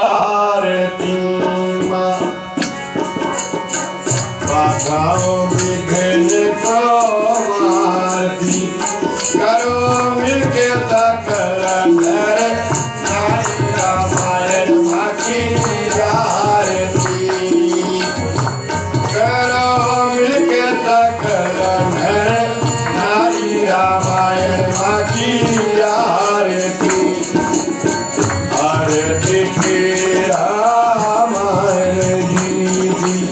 आरती माँ बाधाओं विघ्न को मारती करो मिलके सकल नर नारी रामायण माँ की आरती करो मिलके सकल नर नारी रामायण माँ की आरती आरती की रामायण जी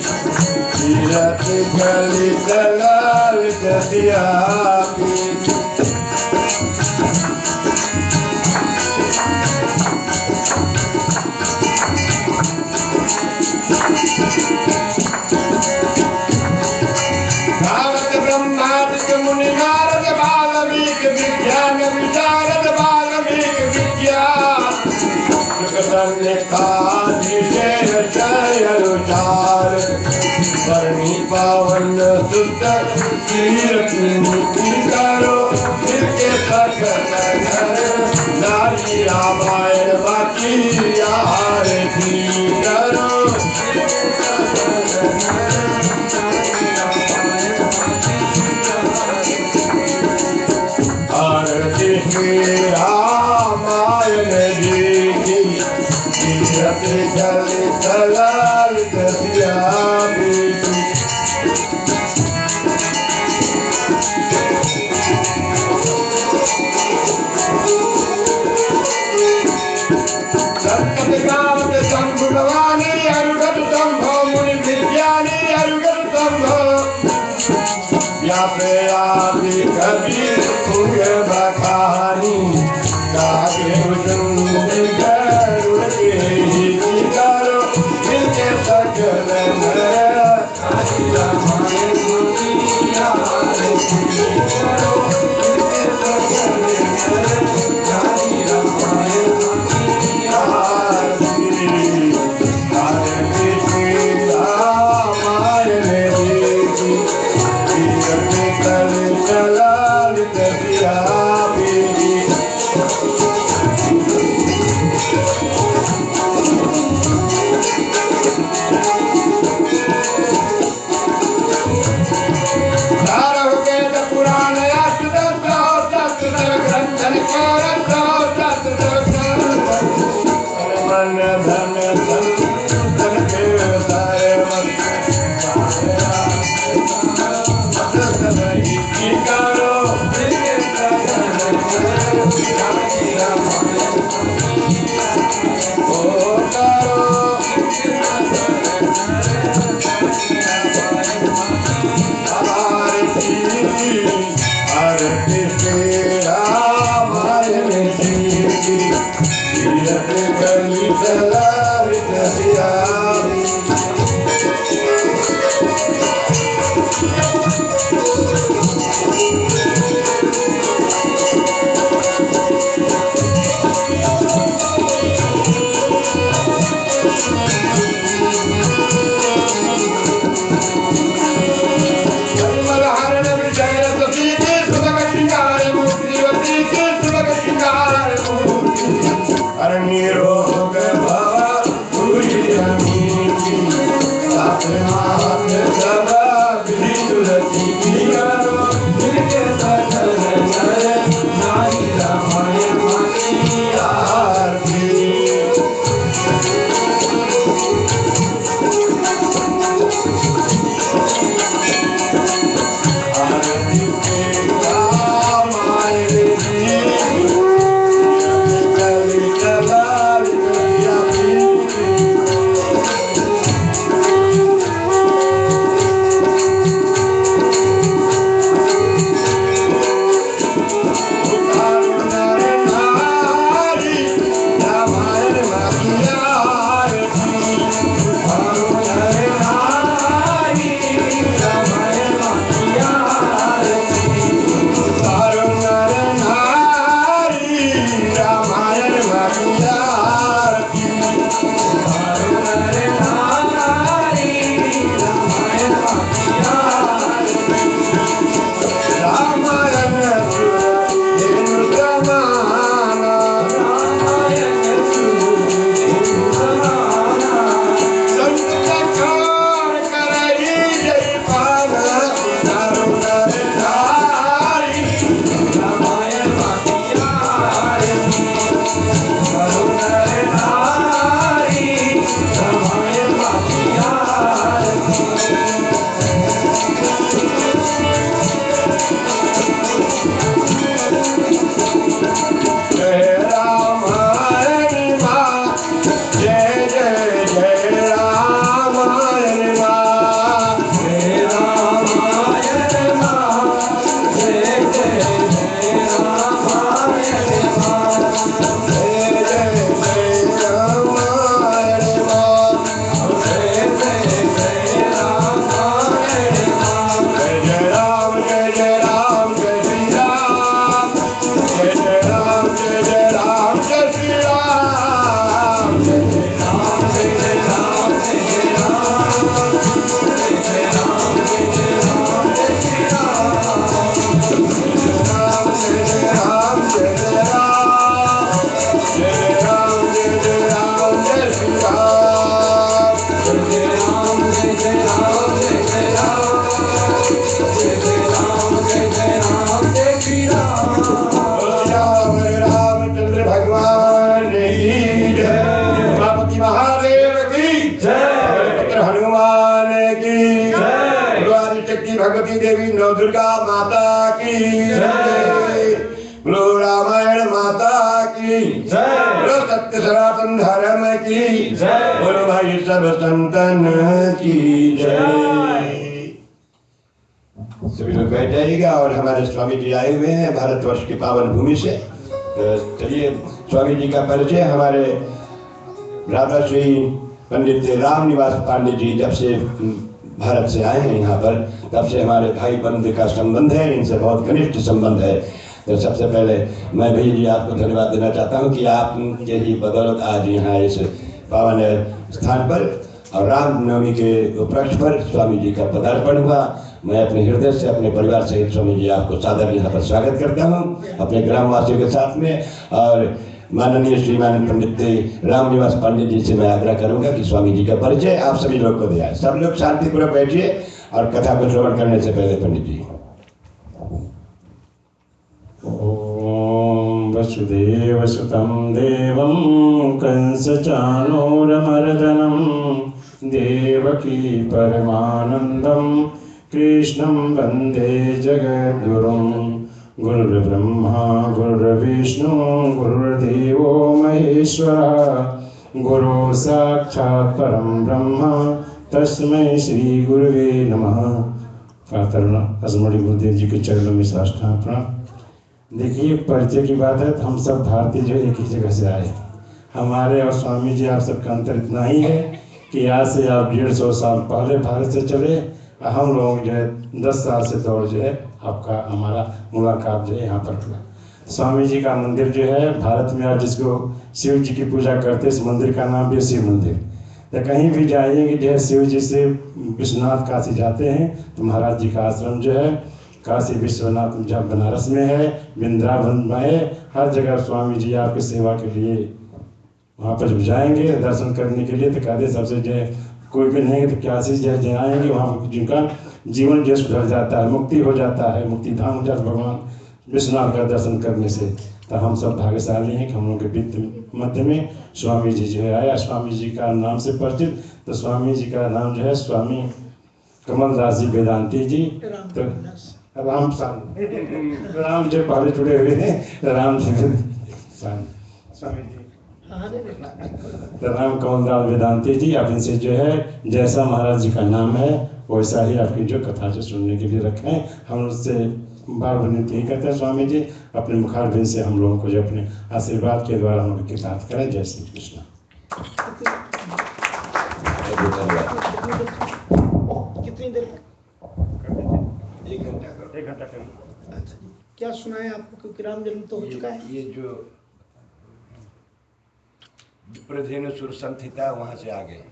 तीरथ गली दलाल दतिया नारद ब्रह्मादित्य मुनि नारद वाल्मीकि विज्ञान विशारद वाल्मीकि विज्ञान अनुसार धरणी पावन सुत तीर्थ मुक्ति करो मिलके सकल नारी रामायण बाकी आरती करो आरती रामायण जी की तीरथ जल दलाल दतिया संकट कामत शंभु भवानी अरुगत शंभो मुनि विज्ञानी अरुगत शंभो व्यापे आदि कवि पुण्य बखानी कागे भुजंग गरुड़ के ही करो मिलके सकल नर नारी रामायण की आरती करो मिलके सकल नर नारी रामायण की आरती आरती श्री रामायण जी तीरथ तल दलाल दतिया निरोग भव भगवती देवी नव दुर्गा माता की जय, बोलो रामायण माता की जय, बोलो सत्य सनातन धर्म की जय, बोलो भाई सब संतन की जय। सभी लोग बैठ जाइएगा और हमारे स्वामी जी आए हुए हैं भारतवर्ष की पावन भूमि से। तो चलिए स्वामी जी का परिचय। हमारे राधा श्री पंडित रामनिवास पांडे जी जब से भारत से आए हैं यहाँ पर, तब से हमारे भाई बंधु का संबंध है, इनसे बहुत घनिष्ठ संबंध है। तो सबसे पहले मैं भैया जी आपको धन्यवाद देना चाहता हूँ कि आपके ही बदौलत आज यहाँ इस पावन स्थान पर और रामनवमी के उपलक्ष्य पर स्वामी जी का पदार्पण हुआ। मैं अपने हृदय से अपने परिवार सहित स्वामी जी आपको सादर यहाँ पर स्वागत करता हूँ अपने ग्रामवासियों के साथ में। और माननीय श्रीमान पंडित रामनिवास पांडे जी से मैं आग्रह करूंगा कि स्वामी जी का परिचय आप सभी लोग को दिया। सब लोग शांतिपूर्वक बैठिए और कथा को श्रवण करने से पहले पंडित जी। ओम वसुदेव सुतं देवं कंस चाणूरमर्दनं देवकी परमानंदं कृष्णं वंदे जगद्गुरुं। गुरुर्ब्रह्मा गुरुर्विष्णु गुरुर्देवो महेश्वरः गुरु साक्षात् परं ब्रह्म तस्मै श्री गुरुवे नमः। प्रातः असमणि गुरुदेव जी के चरणों में साष्टांग प्रणाम। देखिए परिचय की बात है तो हम सब भारतीय जो एक ही जगह से आए। हमारे और स्वामी जी आप सबका अंतर इतना ही है कि आज से आप 150 साल पहले भारत से चले, हम लोग जो है 10 साल से दौड़ जो है आपका हमारा मुलाकात जो है यहाँ पर हुआ। स्वामी जी का मंदिर जो है भारत में आप जिसको शिव जी की पूजा करते हैं, इस मंदिर का नाम भी शिव मंदिर। तो कहीं भी जाएंगे जो है शिव जी से विश्वनाथ काशी जाते हैं तो महाराज जी का आश्रम जो है काशी विश्वनाथ जहाँ बनारस में है, वृंदावन में है, हर जगह स्वामी जी आपकी सेवा के लिए वहाँ पर जब जाएंगे दर्शन करने के लिए तो कहते सबसे जो है कोई भी नहीं तो काशी जो आएंगे वहाँ जिनका जीवन जो सुधर जाता है, मुक्ति हो जाता है, मुक्ति धाम हो जाता है भगवान विश्वनाथ का दर्शन करने से। तो हम सब भाग्यशाली हैं कि हम लोग के बीच मध्य में स्वामी जी जो है आया। स्वामी जी का नाम से परिचित, तो स्वामी जी का नाम जो है स्वामी कमलदास जी वेदांती जी। तो राम जो पहले जुड़े हुए हैं राम जी स्वामी जी तो राम कमलदास वेदांती जी। आप इनसे जो है जैसा महाराज जी का नाम है वैसा ही आपकी जो कथा जो सुनने के लिए रखे हैं, हम उससे बार विनती ही करते हैं स्वामी जी अपने मुखारबिंद से हम लोगों को जो अपने आशीर्वाद के द्वारा हम लोग की बात करें। जय श्री कृष्ण। कितनी देर? 1 घंटा करें। अच्छा, क्या सुनाए आपको क्योंकि राम जन्म तो हो चुका है। ये जो विप्रधेनु सुर संहिता वहां से आ गए।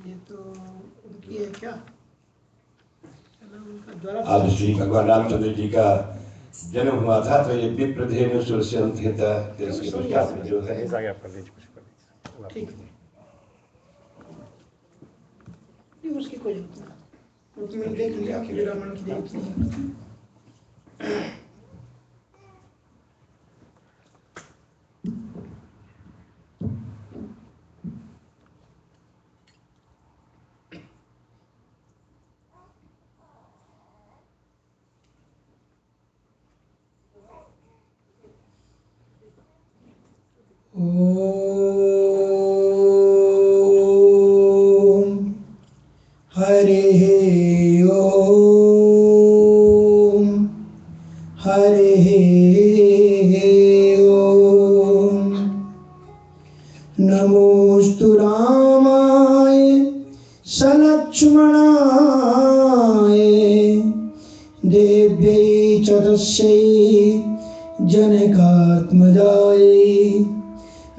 ये तो उनकी है क्या? आज श्री भगवान रामचंद्र जी का जन्म हुआ था तो ये विप्रधेनु सुर संहिता इसके पश्चात में जो है ठीक है, उसकी कोई जरूरत नहीं, उसमें देख लिया कि रामायण की जरूरत नहीं। नमोस्तु रामाय सलक्ष्मणाय देव्यै च तस्यै जनकात्मजाय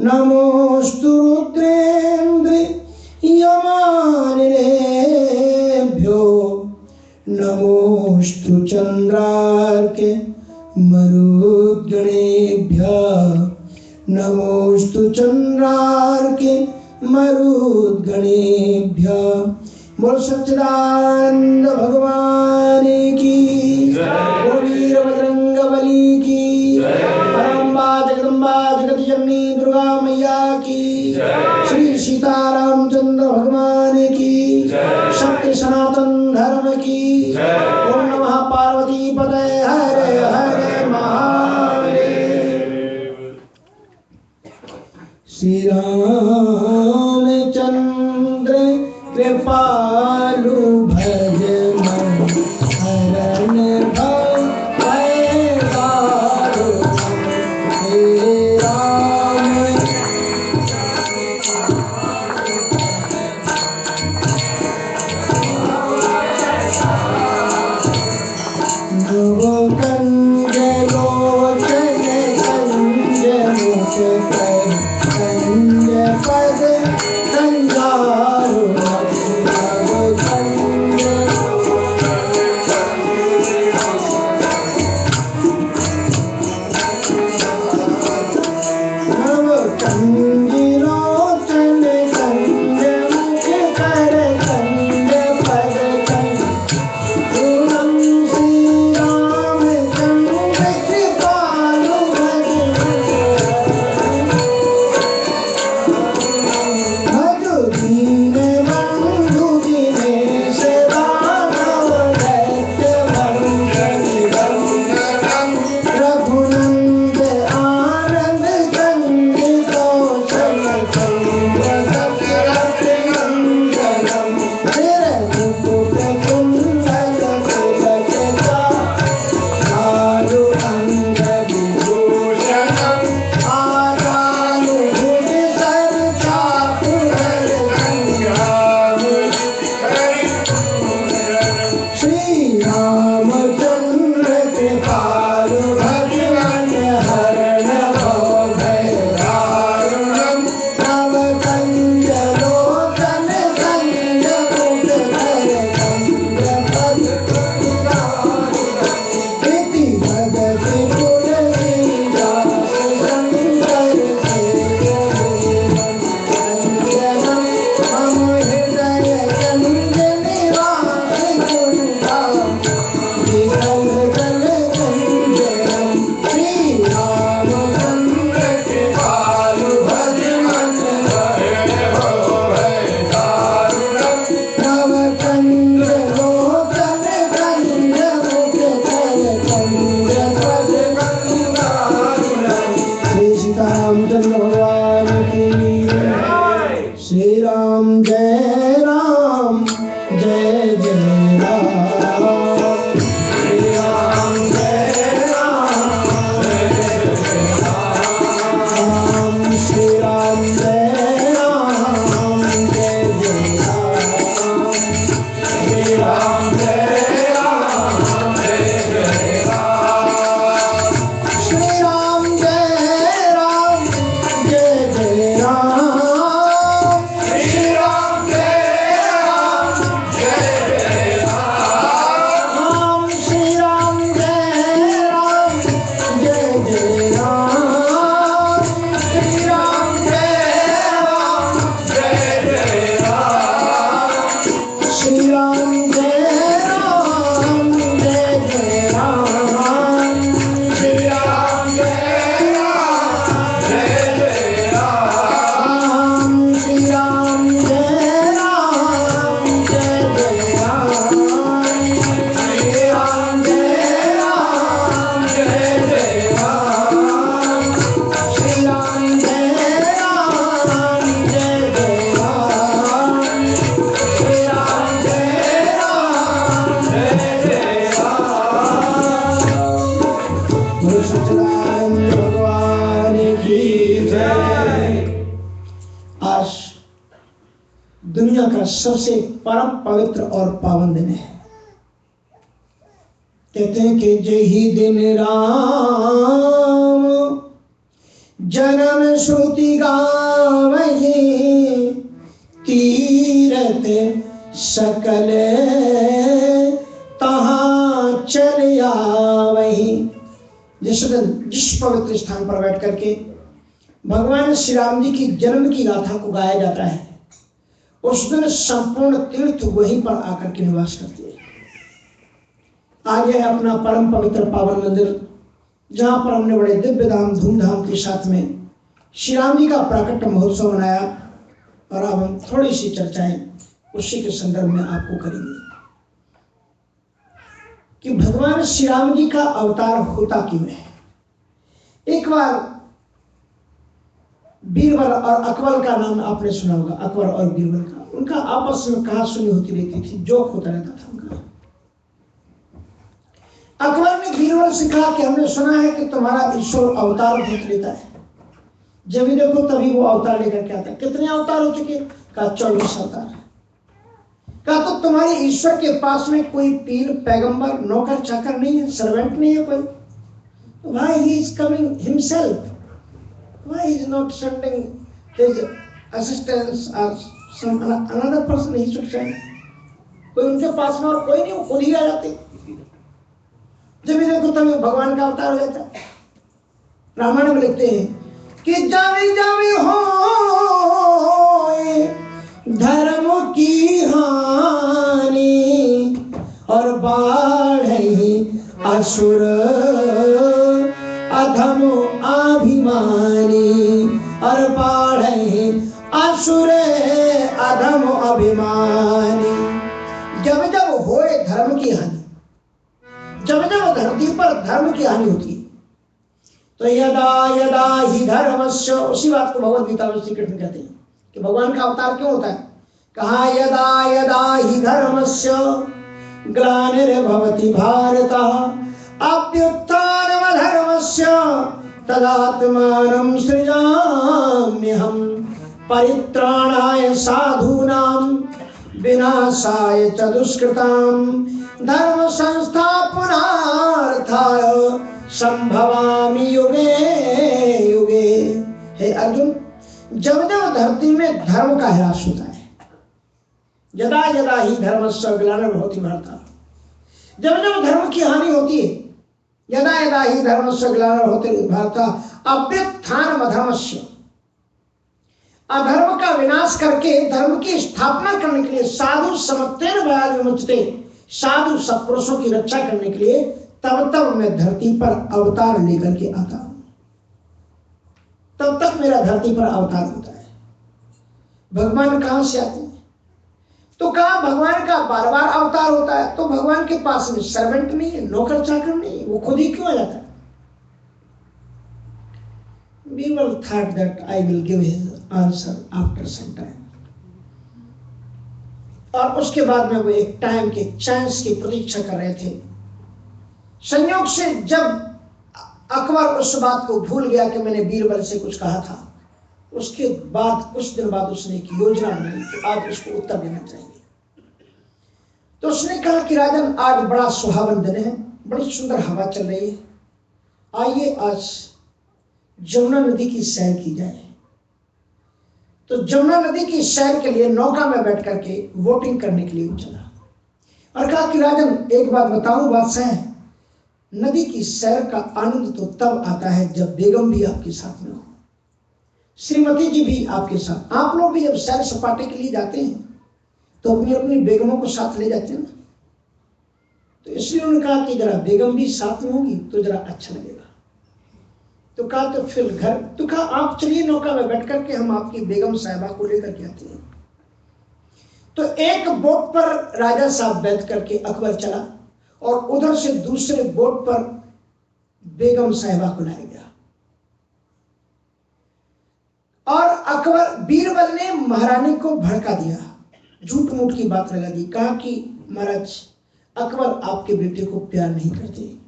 नमोस्तु रुद्रेन्द्र यमानिलेभ्यो नमोस्तु चन्द्रार्के मरुद्गणेभ्यः नमोस्तु चन्द्रार्के मरुद्गणेभ्यः। बोल सच्चिदानंद भगवान की बोल वीरभद्रंग बली की परम्बा जगदम्बा जगत जननी दुर्गा मैया की श्री सीतारामचंद्र भगवान की धर्म की ओम नमः पार्वती पते हरे हरे महादेव। श्री रामचंद्र कृपालु भज मन हरण भय दारुण। हे राम नव कंज लोचन कंज मुख कर कंज पद कंजारु। नव कंज नव कंज लोचन कंज मुख कर कंज पद कंज। पूर्णं श्री रामचंद्र कृपालु भज दीन बंधु दिनेश दानव दैत्य भंजन रघुनंद आनंद कंद कौशल चंद्र दशरथ नंदनम। चिरमुकुट कुंडल तिलक चारु अंग विभूषणम। आजानु भुज सर चापु हर संग्राम। श्री रामचंद्र कृपालु भज मन हरण भय दारुणम। नव कंज लोचन कंज मुख कर कंज पद इति भगत तुलसीदास शंकर सेवक मम हृदय कंज निवास कुंडा विकल जल कंजरम। श्री रामचंद्र कृपालु भज मन हरण भय दारुणम। नव कंज लोचन कंज मुख कर कंज पद कंजारुणम। श्री सीतारामचंद्र भगवान की। श्री राम जय राम जय जय राम। श्री राम जय राम जय जय राम। श्री राम जय राम जय जय राम। श्री राम जय राम जय जय राम। श्री राम जय राम जय जय राम। श्री राम जय राम जय जय राम। श्री राम जय राम जय जय राम। श्री राम जय राम जय जय राम। श्री राम जय राम जय जय राम। श्री राम जय राम जय जय राम। श्री राम जय राम जय जय राम। श्री राम जय राम जय जय राम। श्री राम जय राम जय जय राम। श्री राम जय राम जय जय राम। बोलो सच्चिदानंद भगवान की जय। आज दुनिया का सबसे परम पवित्र और पावन दिन है। कहते हैं कि जय ही दिन राम जन्म श्रुति गावहि। तीरथ सकल तहाँ चल आवहि। जिस पवित्र स्थान पर बैठ करके भगवान श्री राम जी की जन्म की गाथा को गाया जाता है, उस दिन संपूर्ण तीर्थ वहीं पर आकर के निवास करते हैं। आगे है अपना परम पवित्र पावन मंदिर, जहाँ पर हमने बड़े दिव्य धाम धूमधाम के साथ में श्री राम जी का प्राकट्य महोत्सव मनाया, और अब हम थोड़ी सी चर्चाएं उसी के संदर्भ में आपको करेंगे। कि भगवान श्री राम जी का अवतार होता क्यों है। एक बार बीरबल और अकबर का नाम आपने सुना होगा, अकबर और बीरबल का, उनका आपस में कहा सुनी होती रहती थी, जोक होता रहता था उनका। अकबर ने बीरबल से कहा कि हमने सुना है कि तुम्हारा ईश्वर अवतार बहुत लेता है, जब भी देखो तभी वो अवतार लेकर के आता है। कितने अवतार हो चुके? कहा 24 अवतार। कहा तो तुम्हारे ईश्वर के पास में कोई पीर, पैगंबर, नौकर चाकर नहीं है, सर्वेंट नहीं है कोई? Why he is coming himself? Why he is not sending his assistants or some another person he should send? कोई उनके पास में और कोई नहीं, वो खुद ही आ जाते। जब भी देखो तभी भगवान का अवतार हो जाता है। रामायण में लिखते हैं कि जावे जावे हो धर्म की हानि और बाढ़े असुर अधम अभिमानी और बाढ़े असुर अधम अभिमानी। जब जब होए धर्म की हानि, जब जब धरती पर धर्म की हानि होती है, तो यदा यदा ही धर्मस्य, उसी बात को भगवद गीता में श्री कृष्ण कहते हैं कि भगवान का अवतार क्यों होता है। कहा यदा यदा ही धर्मस्य ग्लानिर्भवति भारत अभ्युत्थानमधर्मस्य तदात्मानं सृजाम्यहम् परित्राणाय साधूनां विनाशाय च दुष्कृतां धर्म संस्थापनार्थाय संभवामि युगे युगे। हे अर्जुन, जब जब धरती में धर्म का ह्रास होता है, यदा यदा ही धर्मस्य ग्लानिर्भवति भारत, जब जब धर्म की हानि होती है, यदा यदा ही धर्मस्य ग्लानिर्भवति भारत अभ्युत्थानम् अधर्मस्य, अधर्म का विनाश करके धर्म की स्थापना करने के लिए साधु समत्तेन भयाद् विमुच्यते, साधु सत्पुरुषों की रक्षा करने के लिए तब तब मैं धरती पर अवतार लेकर के आता हूं, तब तक मेरा धरती पर अवतार होता है। भगवान कहां से आते हैं? तो कहा भगवान का बार बार अवतार होता है, तो भगवान के पास में सर्वेंट नहीं है, नौकर चाकर नहीं है, वो खुद ही क्यों आ जाता है? Birwal thought that I will give his answer after some time. और उसके बाद में वो एक टाइम के चांस की प्रतीक्षा कर रहे थे। संयोग से जब अकबर उस बात को भूल गया कि मैंने बीरबल से कुछ कहा था, उसके बाद कुछ दिन बाद उसने एक योजना बनाई कि आज उसको उत्तर देना चाहिए। तो उसने कहा कि राजन, आज बड़ा सुहावन दिन है, बड़ी सुंदर हवा चल रही है, आइए आज जमुना नदी की सैर की जाए। तो जमुना नदी की सैर के लिए नौका में बैठ करके वोटिंग करने के लिए चला और कहा कि राजन, एक बात बताऊं बादशाह, नदी की सैर का आनंद तो तब आता है जब बेगम भी आपके साथ में हो, श्रीमती जी भी आपके साथ। आप लोग भी जब सैर सपाटे के लिए जाते हैं तो अपनी अपनी बेगमों को साथ ले जाते हैं ना, तो इसलिए उन्होंने कहा कि जरा बेगम भी साथ में होगी तो जरा अच्छा लगेगा। तो कहा तो फिर घर, तो कहा आप चलिए नौका में बैठ करके हम आपकी बेगम साहिबा को लेकर के आते हैं। तो एक बोट पर राजा साहब बैठ करके अकबर चला और उधर से दूसरे बोट पर बेगम साहिबा को लाया गया। और अकबर, बीरबल ने महारानी को भड़का दिया, झूठ मूठ की बात लगा दी। कहा कि महाराज, अकबर आपके बेटे को प्यार नहीं करते,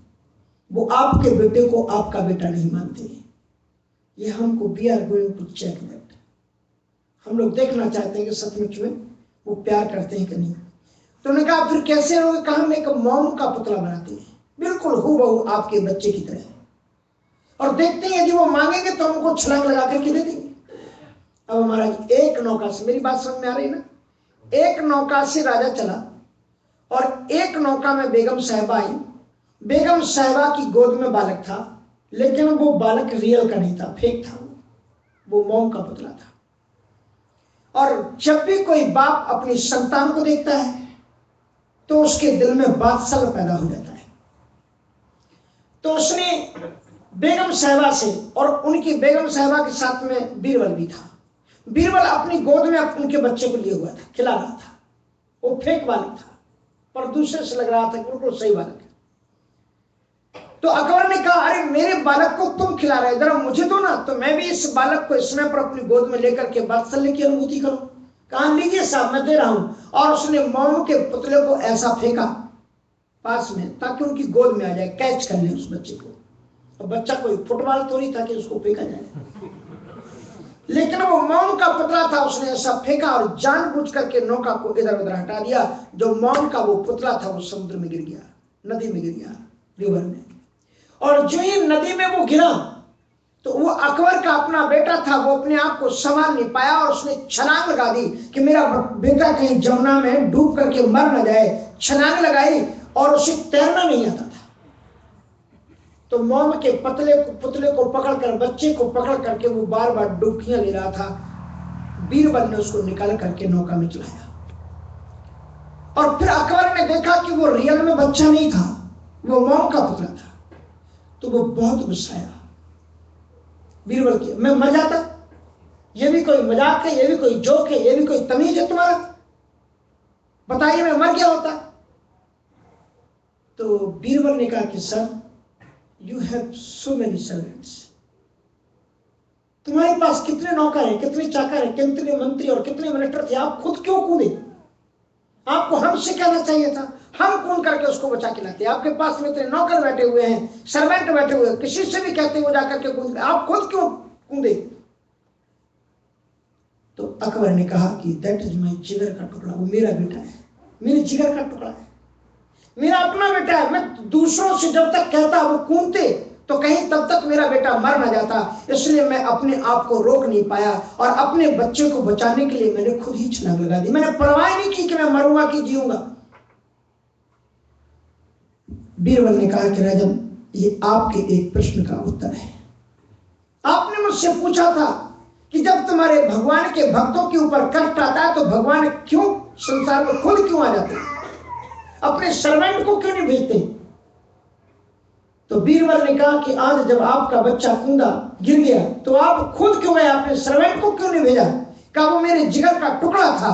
वो आपके बेटे को आपका बेटा नहीं मानते। ये हमको we are going to check that, हम लोग देखना चाहते हैं कि सचमुच में वो प्यार करते हैं कि नहीं। तो उन्होंने कहा फिर कैसे रहोगे? कहा हम एक मोम का पुतला बनाते हैं, बिल्कुल हूबहू आपके बच्चे की तरह, और देखते हैं यदि वो मांगेंगे तो हमको छलांग लगा करके दे देंगे। अब महाराज एक नौका से, मेरी बात समझ में आ रही ना, एक नौका से राजा चला और एक नौका में बेगम साहिबा आई। बेगम साहिबा की गोद में बालक था, लेकिन वो बालक रियल का नहीं था, फेक था, वो मोम का पुतला था। और जब भी कोई बाप अपनी संतान को देखता है तो उसके दिल में वात्सल्य पैदा हो जाता है। तो उसने बेगम साहिबा से, और उनकी बेगम साहिबा के साथ में बीरबल भी था, बीरबल अपनी गोद में उनके बच्चे को लिए हुआ था, खिला रहा था। वो फेक बालक था पर दूसरे से लग रहा था कि बिल्कुल सही बालक है। तो अकबर ने कहा, अरे मेरे बालक को तुम खिला रहे, जरा मुझे दो ना, तो मैं भी इस बालक को इस समय पर अपनी गोद में लेकर के वात्सल्य की अनुभूति करूं। कहा, लीजिए साहब, मैं दे रहा हूं। और उसने मोम के पुतले को ऐसा फेंका पास में ताकि उनकी गोद में आ जाए, कैच कर ले उस बच्चे को। और बच्चा कोई फुटबॉल तो नहीं था कि उसको फेंका जाए, लेकिन वो मोम का पुतला था, उसने ऐसा फेंका और जानबूझ करके नौका को इधर उधर हटा दिया। जो मोम का वो पुतला था वो समुद्र में गिर गया, नदी में गिर गया, रिवर में। और जो ही नदी में वो गिरा तो वो अकबर का अपना बेटा था, वो अपने आप को संभाल नहीं पाया और उसने छलांग लगा दी कि मेरा बेटा कहीं जमुना में डूब करके मर न जाए। छलांग लगाई और उसे तैरना नहीं आता था। तो मोम के पुतले को पकड़कर, बच्चे को पकड़ करके वो बार बार डुबकियां ले रहा था। बीरबल ने उसको निकाल करके नौका में चलाया। और फिर अकबर ने देखा कि वो रियल में बच्चा नहीं था, वो मोम का पुतला था। तो वो बहुत गुस्साया बीरबल की, मैं मर जाता, ये भी कोई मजाक है, ये भी कोई जोक है, ये भी कोई तमीज है तुम्हारा, बताइए मैं मर गया होता। तो बीरबल ने कहा कि sir, you have so many servants, तुम्हारे पास कितने नौकर हैं, कितने चाकर हैं, कितने मंत्री और कितने मिनिस्टर थे, आप खुद क्यों कूदे? आपको हमसे कहना चाहिए था, हम कूद करके उसको बचा के लाते। आपके पास में इतने नौकर बैठे हुए हैं, सर्वेंट बैठे हुए हैं, किसी से भी कहते हुए जाकर के कूद, आप खुद क्यों कूदे? तो अकबर ने कहा कि दैट इज माय जिगर का टुकड़ा, वो मेरा बेटा है, मेरे जिगर का टुकड़ा है, मेरा अपना बेटा है। मैं दूसरों से जब तक कहता वो कूदते तो कहीं तब तक मेरा बेटा मर ना जाता, इसलिए मैं अपने आप को रोक नहीं पाया और अपने बच्चे को बचाने के लिए मैंने खुद ही छलांग लगा दी। मैंने परवाह नहीं की कि मैं मरूंगा कि जीऊंगा। बीरबल ने कहा कि राजन, ये आपके एक प्रश्न का उत्तर है। आपने मुझसे पूछा था कि जब तुम्हारे भगवान के भक्तों के ऊपर कष्ट आता है तो भगवान क्यों संसार में खुद क्यों आ जाते हैं, अपने सर्वेंट को क्यों नहीं भेजते? तो बीरबल ने कहा कि आज जब आपका बच्चा कूदा गिर गया तो आप खुद क्यों गए, अपने सर्वेंट को क्यों नहीं भेजा? कहा वो मेरे जिगर का टुकड़ा था।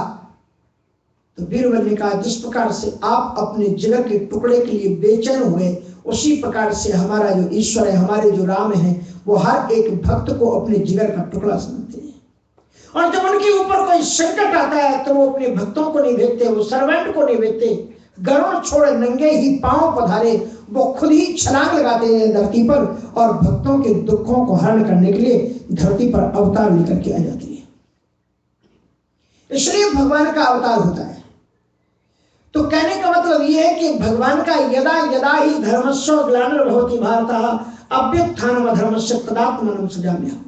तो बीरबल ने कहा, जिस प्रकार से आप अपने जिगर के टुकड़े के लिए बेचैन हुए, उसी प्रकार से हमारा जो ईश्वर है, हमारे जो राम है, वो हर एक भक्त को अपने जिगर का टुकड़ा समझते हैं। और जब उनके ऊपर कोई संकट आता है तो वो अपने भक्तों को नहीं भेजते, वो सर्वेंट को नहीं भेजते, गरुड़ छोड़े नंगे ही पांव पधारे, वो खुद ही छलांग लगाते हैं धरती पर और भक्तों के दुखों को हरण करने के लिए धरती पर अवतार लेकर के आ जाती है। इसलिए भगवान का अवतार होता है। तो कहने का मतलब यह है कि भगवान का यदा यदा ही धर्मस्व ग्लानिर्भवति भारत अभ्युत्थानम अधर्मस्य तदात्मानं सृजाम्यहम्।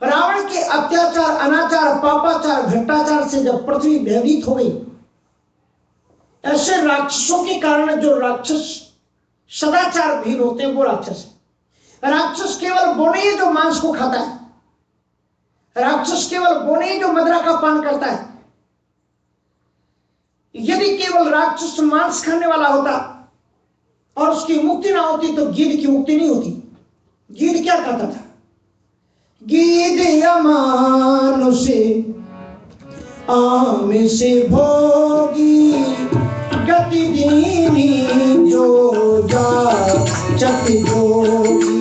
रावण के अत्याचार, अनाचार, पापाचार, भ्रष्टाचार से जब पृथ्वी भयभीत हो गई, ऐसे राक्षसों के कारण, जो राक्षस सदाचार भीन होते हैं वो राक्षस है। राक्षस केवल वो नहीं है जो मांस को खाता है, राक्षस केवल वो नहीं जो मदिरा का पान करता है। यदि केवल राक्षस मांस खाने वाला होता और उसकी मुक्ति ना होती तो गीध की मुक्ति नहीं होती। गीध क्या कहता था? गीध अमानुषे आमिष भोगी गति दीनी जो जाचत जोगी।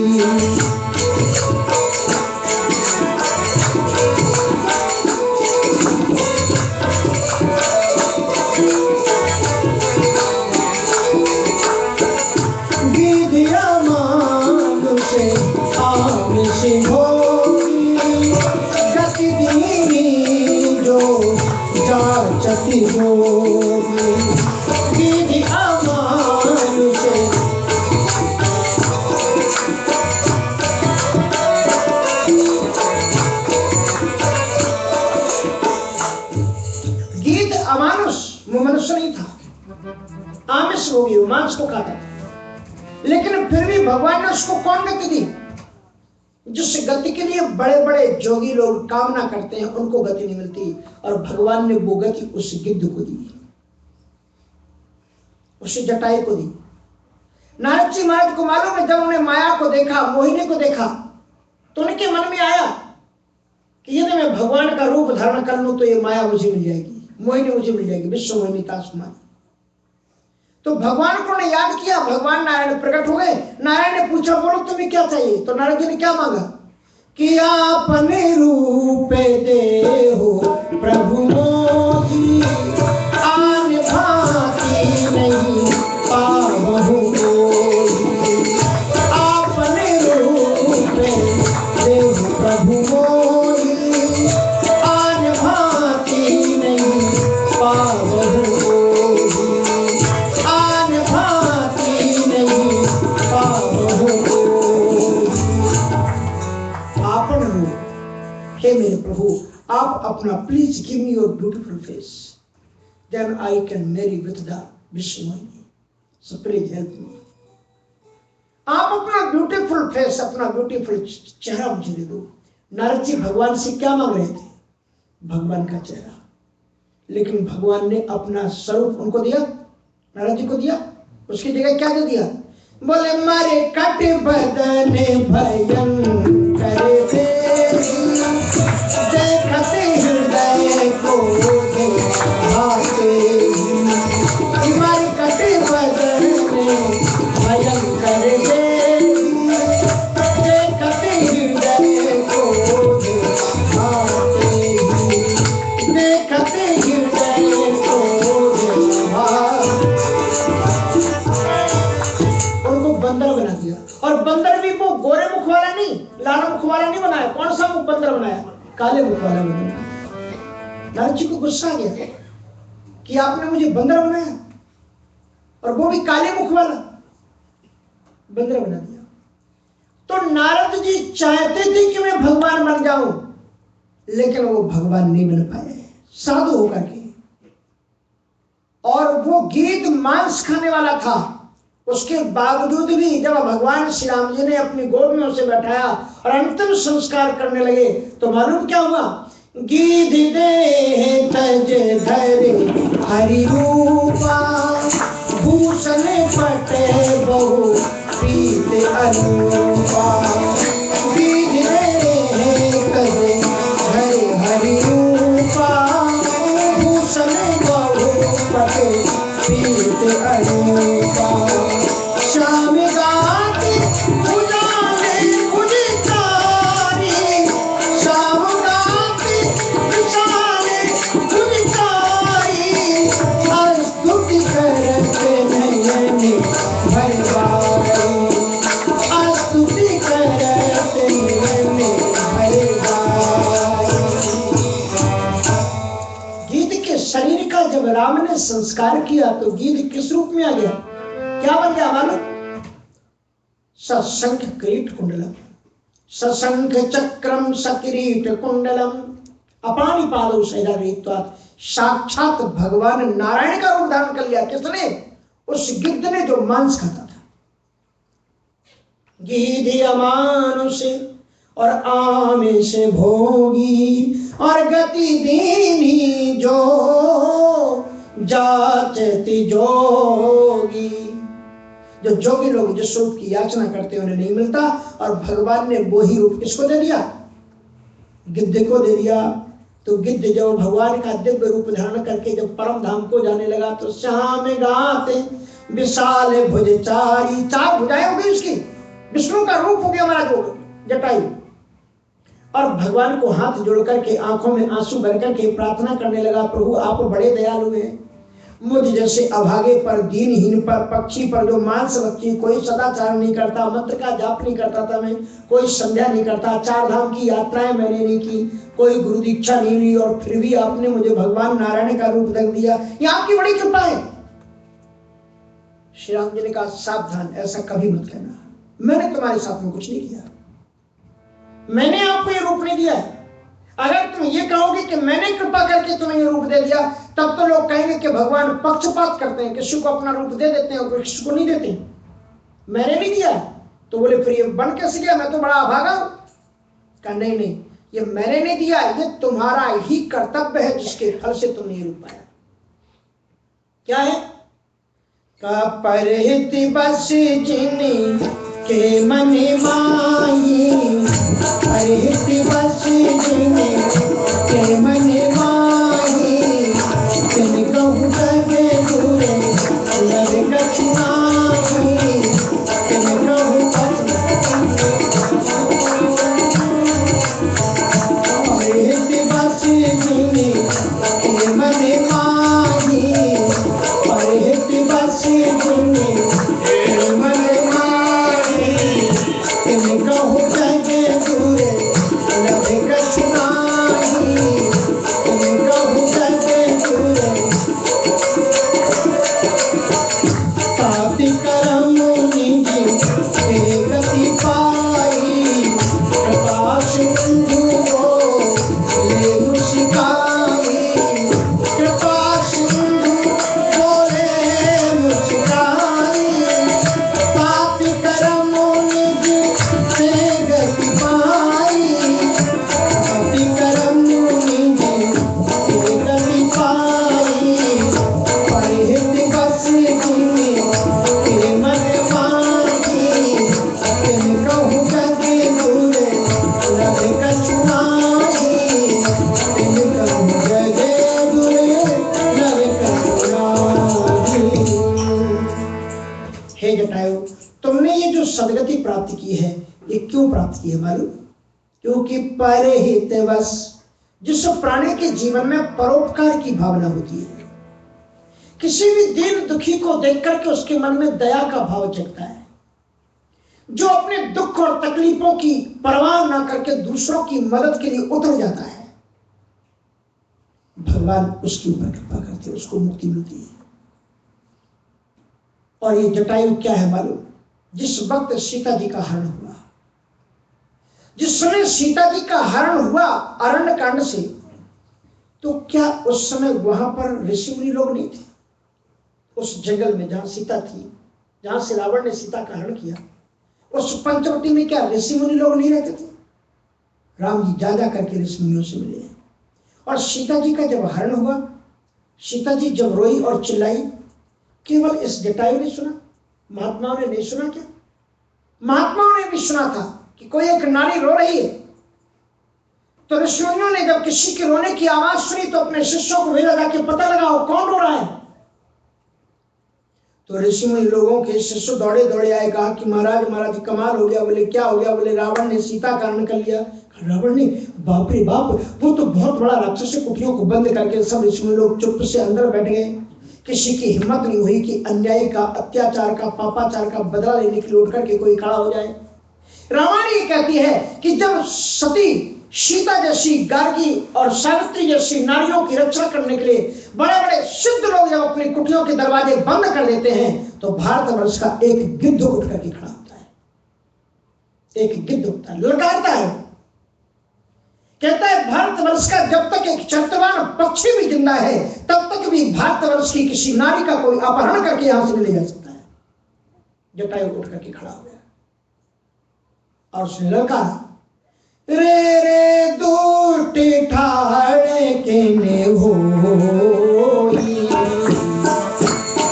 मनुष्य नहीं था, आमिष भोगी, मांस को खाता था, लेकिन फिर भी भगवान ने उसको कौन गति दी? जिस गति के लिए बड़े बड़े जोगी लोग कामना करते हैं उनको गति नहीं मिलती, और भगवान ने वो गति उस गिद्ध को दी, उस जटाई को दी। नारद जी महाराज को मालूम है, जब उन्हें माया को देखा, मोहिनी को देखा, तो उनके मन में आया कि यदि मैं भगवान का रूप धारण कर लूं तो ये माया मुझे मिल जाएगी, मोहिनी मुझे मिल जाएगी, विश्व मोहिनी तासुमानी। तो भगवान को ने याद किया, भगवान नारायण प्रकट हो गए। नारायण ने पूछा बोलो तुम्हें क्या चाहिए? तो नारद जी ने क्या मांगा कि आपने रूप दे हो प्रभु मोहि, आन भांति नहीं पावहु कोई। आपने रूप दे हो प्रभु मोहि, आन भांति नहीं पावहु कोई, आन भांति नहीं पावहु कोई। आपन हो, हे मेरे प्रभु, आप अपना please give me your beautiful face, then I can marry with the Vishnu, so please help me. आप अपना ब्यूटीफुल फेस, अपना ब्यूटीफुल चेहरा मुझे दे दो। नारद जी भगवान से क्या मांग रहे थे? भगवान का चेहरा। लेकिन भगवान ने अपना स्वरूप उनको दिया, नारद जी को दिया। उसकी जगह क्या दे दिया? बोले मारे कट बदन भयन करे देखते हृदय को भाते, मारे कट बदन भयन करे देखते हृदय को भाते, देखते हृदय को भाते। बंदर बना दिया, और बंदर भी वो गोरे मुख वाला नहीं, लाल मुख वाला नहीं बनाया। कौन सा मुख बंदर बनाया? काले मुख वाला बनाया। नारद जी को गुस्सा आ गया कि आपने मुझे बंदर बनाया, और वो भी काले मुख वाला बंदर बना दिया। तो नारद जी चाहते थे कि मैं भगवान बन जाऊं, लेकिन वो भगवान नहीं बन पाए साधु होकर के। और वो गीध मांस खाने वाला था, उसके बावजूद भी जब भगवान श्री राम जी ने अपनी गोद में उसे बैठाया और अंतिम संस्कार करने लगे, तो मालूम क्या हुआ? गीध दे तज धरे हरि रूपा, भूषण पटे बहु पीत अनूपा। गीध दे तज धरे हरि रूपा, भूषण बहु पटे पीत अनूपा। श्याम गाते उजाले उदितारी, श्याम गाते उजाले उदितारी, स्तुति करते नयन भरवाई, स्तुति करते नयन भरवाई। गीध के शरीर का जब राम ने संस्कार किया तो गीध किस रूप में आ गया? क्या बन गया मालूम? सशंख किरीट कुंडलम, सशंख चक्रम सकिरीट कुंडलम, अपानी पादौ शैलारेत्वात्। साक्षात भगवान नारायण का रूप धारण कर लिया। किसने? उस गिद्ध ने जो मांस खाता था। गीध अमानुष और आमिष भोगी, और गति दीनी जो जाचति जोगी। जो जोगी लोग जिस रूप की याचना करते हैं उन्हें नहीं मिलता, और भगवान ने वो ही रूप किसको दे दिया? गिद्ध को दे दिया। तो गिद्ध जब भगवान का दिव्य रूप धारण करके जब परम धाम को जाने लगा, तो श्याम गाते विशाल भुजचारी, चार भुजाएं हो गई उसकी, विष्णु का रूप हो गया हमारा जो जटायु। और भगवान को हाथ जोड़ करके आंखों में आंसू भर करके प्रार्थना करने लगा, प्रभु आप बड़े दयालु हैं, मुझ जैसे अभागे पर, दीनहीन पर, पक्षी पर जो मांस भक्षी, कोई सदाचार नहीं करता, मंत्र का जाप नहीं करता था मैं, कोई संध्या नहीं करता, चार धाम की यात्राएं मैंने नहीं की, कोई गुरु दीक्षा नहीं ली, और फिर भी आपने मुझे भगवान नारायण का रूप रख दिया, ये आपकी बड़ी कृपा है। श्री राम जी ने कहा सावधान, ऐसा कभी मत कहना, मैंने तुम्हारे साथ में कुछ नहीं किया, मैंने आपको ये रूप नहीं दिया है। अगर तुम ये कहोगे कि मैंने कृपा करके तुम्हें ये रूप दे दिया, तब तो लोग कहेंगे कि भगवान पक्षपात करते हैं, किसी को अपना रूप दे देते हैं और किसी को नहीं देते। मैंने नहीं दिया। तो बोले फिर ये बन कैसे गया? मैं तो बड़ा अभागा हूं। कहा नहीं नहीं, ये मैंने नहीं दिया, ये तुम्हारा ही कर्तव्य है जिसके फल से तुमने ये रूप पाया। क्या है? का परहित बस जिनी के मन माई, परहित बस जिनी के मन माई, तिन कहु कहे गुरे लग मन माही परहित बस जिने मन माही तिन कहु जग दूरे लभे कछु नाही तिन कहु जग दूरे ताति करम निधि ते गति पाई प्रकाश सिंधु को ले मुस्काई कृपा सिंधु बोले मुस्काई ताति करम निधि ते गति पाई ताति करम निधि ते गति पाई परहित बस जिने तेरे मन माही तिन कहु जग दूरे लभे कछु नाही तिन कहु जग दूरे लभे कछु नाही। हे जटायु, तुमने ये जो सदगति प्राप्त की है, ये क्यों प्राप्त की है मालूम? क्योंकि परहित बस, जिस प्राणी के जीवन में परोपकार की भावना होती है, किसी भी दीन दुखी को देख करके उसके मन में दया का भाव जगता है, जो अपने दुख और तकलीफों की परवाह ना करके दूसरों की मदद के लिए उतर जाता है, भगवान उसके ऊपर कृपा करते हैं, उसको मुक्ति मिलती है। और ये जटायु क्या है मालूम? जिस वक्त सीता जी का हरण हुआ, जिस समय सीता जी का हरण हुआ अरण्य कांड से, तो क्या उस समय वहां पर ऋषि मुनि लोग नहीं थे? उस जंगल में जहां सीता थी, जहां से रावण ने सीता का हरण किया, उस पंचवटी में क्या ऋषि मुनि लोग नहीं रहते थे? राम जी जा जा करके ऋषि मुनियों से मिले। और सीता जी का जब हरण हुआ, सीता जी जब रोई और चिल्लाई, केवल इस जटायु ने सुना? महात्माओं ने नहीं सुना क्या? महात्माओं ने भी सुना था कि कोई एक नारी रो रही है। तो ऋषि मुनियों ने जब किसी के रोने की आवाज सुनी तो अपने शिष्यों को भेजा जाके पता लगाओ कौन रो रहा है। तो ऋषि मुनि लोगों के शिष्य दौड़े दौड़े आए, कहा कि महाराज महाराज कमाल हो गया। बोले क्या हो गया? बोले रावण ने सीता का हरण कर लिया। रावण ने? बाप रे बाप, वो तो बहुत बड़ा राक्षस है। कुटियों को बंद करके सब ऋषि मुनि लोग चुप से अंदर बैठ गए। किसी की हिम्मत नहीं हुई कि अन्याय का, अत्याचार का, पापाचार का बदला लेने के लिए उठ करके कोई खड़ा हो जाए। रामायण ये कहती है कि जब सती सीता जैसी, गार्गी और सावित्री जैसी नारियों की रक्षा करने के लिए बड़े बड़े सिद्ध लोग जब अपनी कुटियों के दरवाजे बंद कर देते हैं, तो भारतवर्ष का एक गिद्ध उठ करके खड़ा होता है। एक गिद्ध होता है, ललकारता है, कहता है भारतवर्ष का जब तक एक चरित्रवान पक्षी भी जिंदा है, तब तक भी भारतवर्ष की किसी नारी का कोई अपहरण करके यहां से नहीं ले जा सकता है। जटायु उठ करके खड़ा हो गया और उसने ललकारा, रे रे दुष्ट ठाड़ केने होई,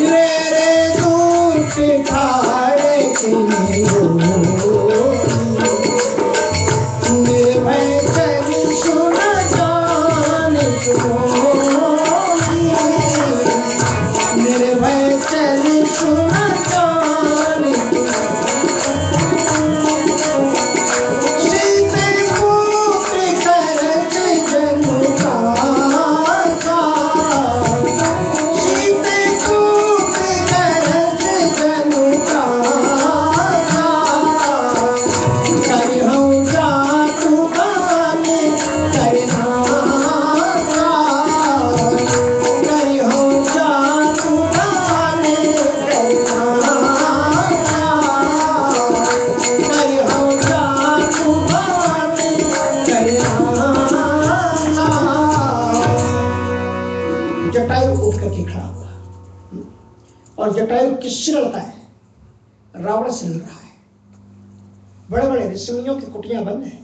रे रे दुष्ट ठाड़ केने होई, निर्भय चल सुन जान सोई, निर्भय चल सुन जान और जटायु किससे लड़ता है? रावण से लड़ रहा है। बड़े बड़े ऋषिमुनियों की कुटियां बंद है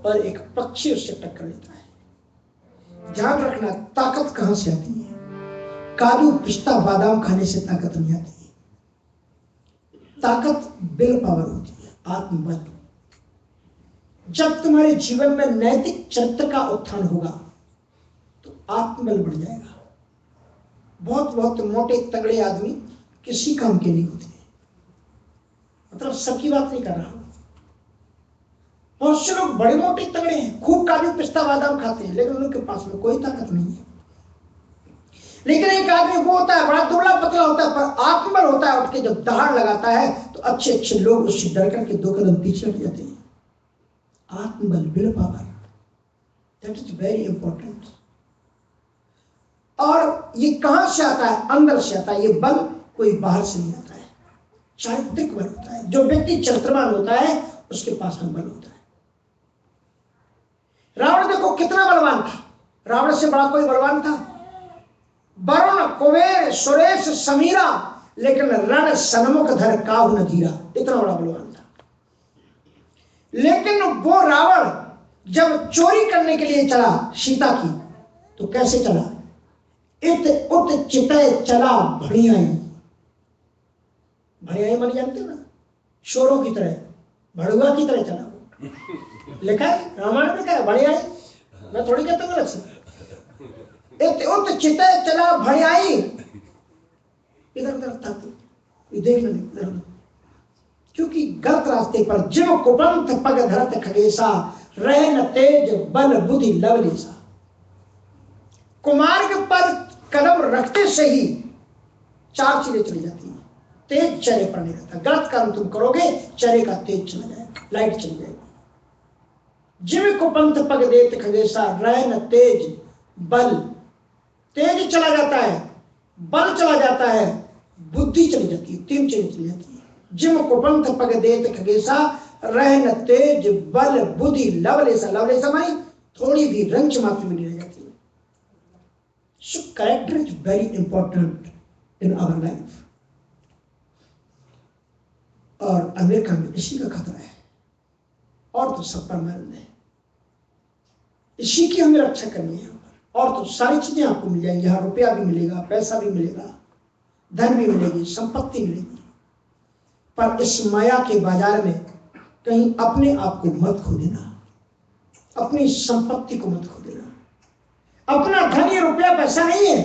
और एक पक्षी उससे टक्कर लेता है। ध्यान रखना, ताकत कहां से आती है? काजू पिस्ता बादाम खाने से ताकत नहीं आती है। ताकत विल पावर होती है, आत्मबल। जब तुम्हारे जीवन में नैतिक चरित्र का उत्थान होगा तो आत्मबल बढ़ जाएगा। बहुत बहुत मोटे तगड़े आदमी किसी काम के नहीं होते, मतलब सबकी बात नहीं कर रहा हूं। बहुत से लोग बड़े मोटे तगड़े हैं, खूब काजू पिस्ता बादाम खाते हैं, लेकिन उनके पास में कोई ताकत नहीं है। लेकिन एक आदमी वो होता है बड़ा दुबला पतला होता है, पर आत्मबल होता है, उठ के जब दहाड़ लगाता है तो अच्छे अच्छे लोग उससे डर करके 2 कदम पीछे हट जाते हैं। आत्मबल, will power, that is very important. और ये कहां से आता है? अंदर से आता है। ये बल कोई बाहर से नहीं आता है, चारित्रिक बल होता है। जो व्यक्ति चरित्रवान होता है उसके पास में बल होता है। रावण देखो कितना बलवान था, रावण से बड़ा कोई बलवान था? वरुण, कुबेर, सुरेश, समीरा, लेकिन रण सन्मुख धर काहू न धीरा, इतना बड़ा बलवान था। लेकिन वो रावण जब चोरी करने के लिए चला सीता की, तो कैसे चला? इत उत चितय चला भड़ियाई। भड़ियाई मानी जानते हो ना, शोरों की तरह, भड़ुआ की तरह चला वो। लिखा है रामायण में, लिखा है भड़ियाई, मैं थोड़ी कहता हूँ गलत से। इत उत चितय चला भड़ियाई, इधर उधर था तो देख लेना, क्योंकि गलत रास्ते पर जिम कुपंथ पग धरत खगेसा, रह न तेज बल बुद्धि लवलेसा। कुमार्ग पर कदम रखते से ही 4 चीजें चली जाती हैं। तेज चले पर नहीं रहता, गलत काम तुम करोगे चरे का तेज चला जाएगा, लाइट चली जाएगी। जिम कुपंथ पग देत खगेसा, रह न तेज बल, तेज चला जाता है, बल चला जाता है, बुद्धि चली जाती है, 3 चीजें चली जाती है। जिम कुपंथ पग देत खगेसा, रह न तेज बल बुद्धि लवलेसा। लवलेसा मानी थोड़ी भी रंच मात्र में नहीं रह जाती है। So character is very important in our life. और अमेरिका में इसी का खतरा है, और तो सब परमानेंट है। इसी की हमें रक्षा करनी है। और तो सारी चीजें आपको मिल जाएंगी, यहाँ रुपया भी मिलेगा, पैसा भी मिलेगा, धन भी मिलेगी, संपत्ति मिलेगी, पर इस माया के बाजार में कहीं अपने आप को मत खो देना, अपनी संपत्ति को मत खो देना। अपना धन ये रुपया पैसा नहीं है,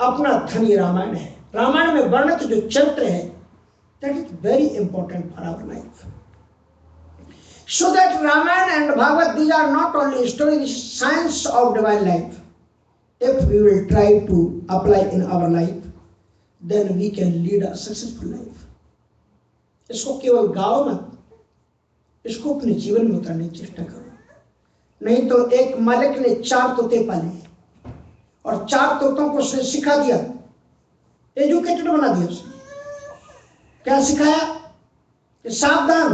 अपना धन ये रामायण है। रामायण में वर्णित जो चरित्र है, that is very important for our life. So that Ramayana and Bhagavad, these are not only stories, science of divine life. If we will try to apply in our life, then we can lead a successful life. इसको केवल गाओ मत, इसको अपने जीवन में उतारने की चेष्टा करो। नहीं तो एक मालिक ने 4 तोते पाले और 4 तोतों को उसने सिखा दिया, एजुकेटेड बना दिया उसने। क्या सिखाया? कि सावधान,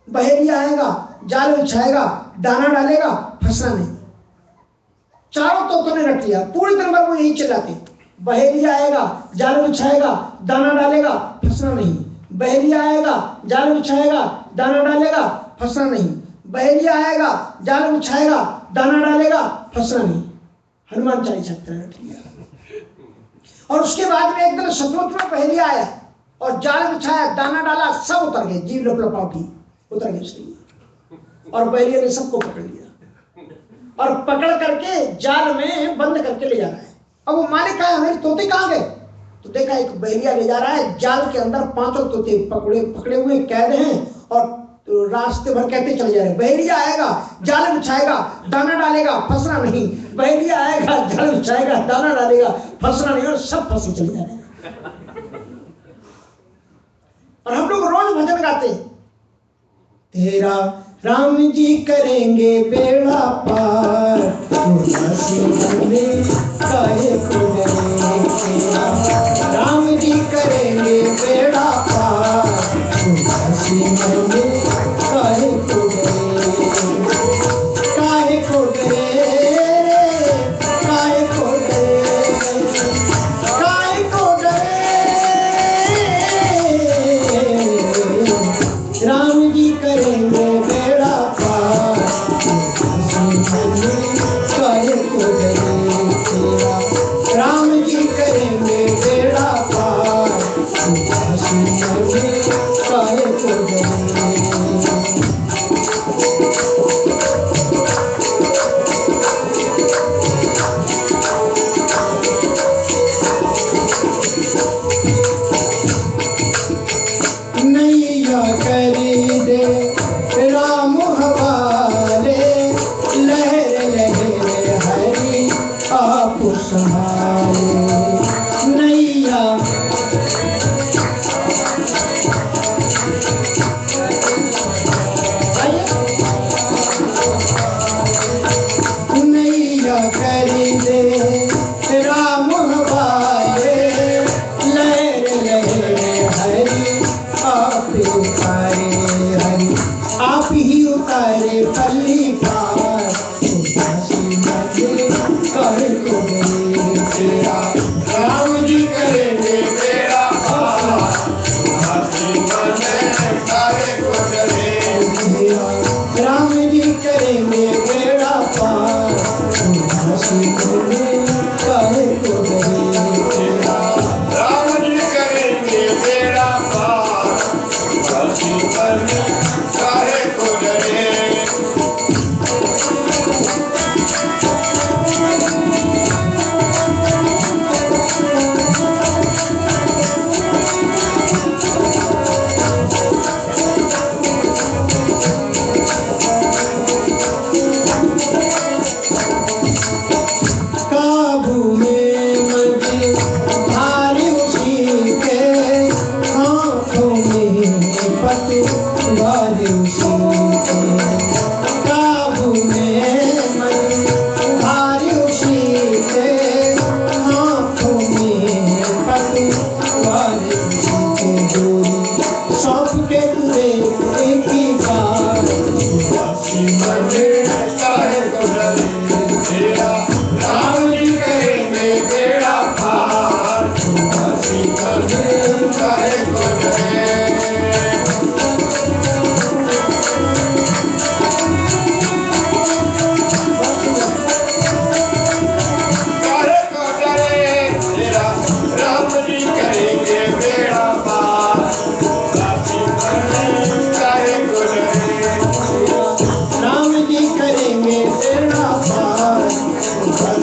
बहेलिया आएगा, जाल बिछाएगा, दाना डालेगा, फंसना नहीं। 4 तोतों ने रख लिया, पूरी दिन भर वो यही चिल्लाते, बहेलिया आएगा, जाल बिछाएगा, दाना डालेगा, फंसना नहीं। बहेलिया आएगा, जाल बिछाएगा, दाना डालेगा, फंसना नहीं। बहेलिया आएगा, जाल बिछाएगा, दाना डालेगा, फंसना नहीं। हनुमान चालीसा रख लिया। और उसके बाद में एक दिन सचमुच में बहेलिया आया और जाल बिछाया, दाना डाला, सब उतर गए, जीव लपलपावटी उतर गए उसकी। और बहेलिया ने सबको पकड़ लिया और पकड़ करके जाल में बंद करके ले जा रहा है। अब वो मालिक आया, मेरे तोते कहाँ गए? तो देखा एक बहेलिया ले जा रहा है, जाल के अंदर 5 तोते पकड़े हुए कैद हैं और तो रास्ते भर कहते चले जा रहे। बहेलिया आएगा, जाल बिछाएगा, दाना डालेगा, फंसना नहीं। बहेलिया आएगा, जाल बिछाएगा, दाना डालेगा, फंसना नहीं, और सब फंसे चले जा रहे हैं। और हम लोग रोज भजन गाते, तेरा राम जी करेंगे बेड़ा पार, राम जी करेंगे बेड़ा पार, काहे को गए, काहे को गए, काहे को गए, काहे को गए, राम जी करेंगे बेड़ा पार, काहे को गए,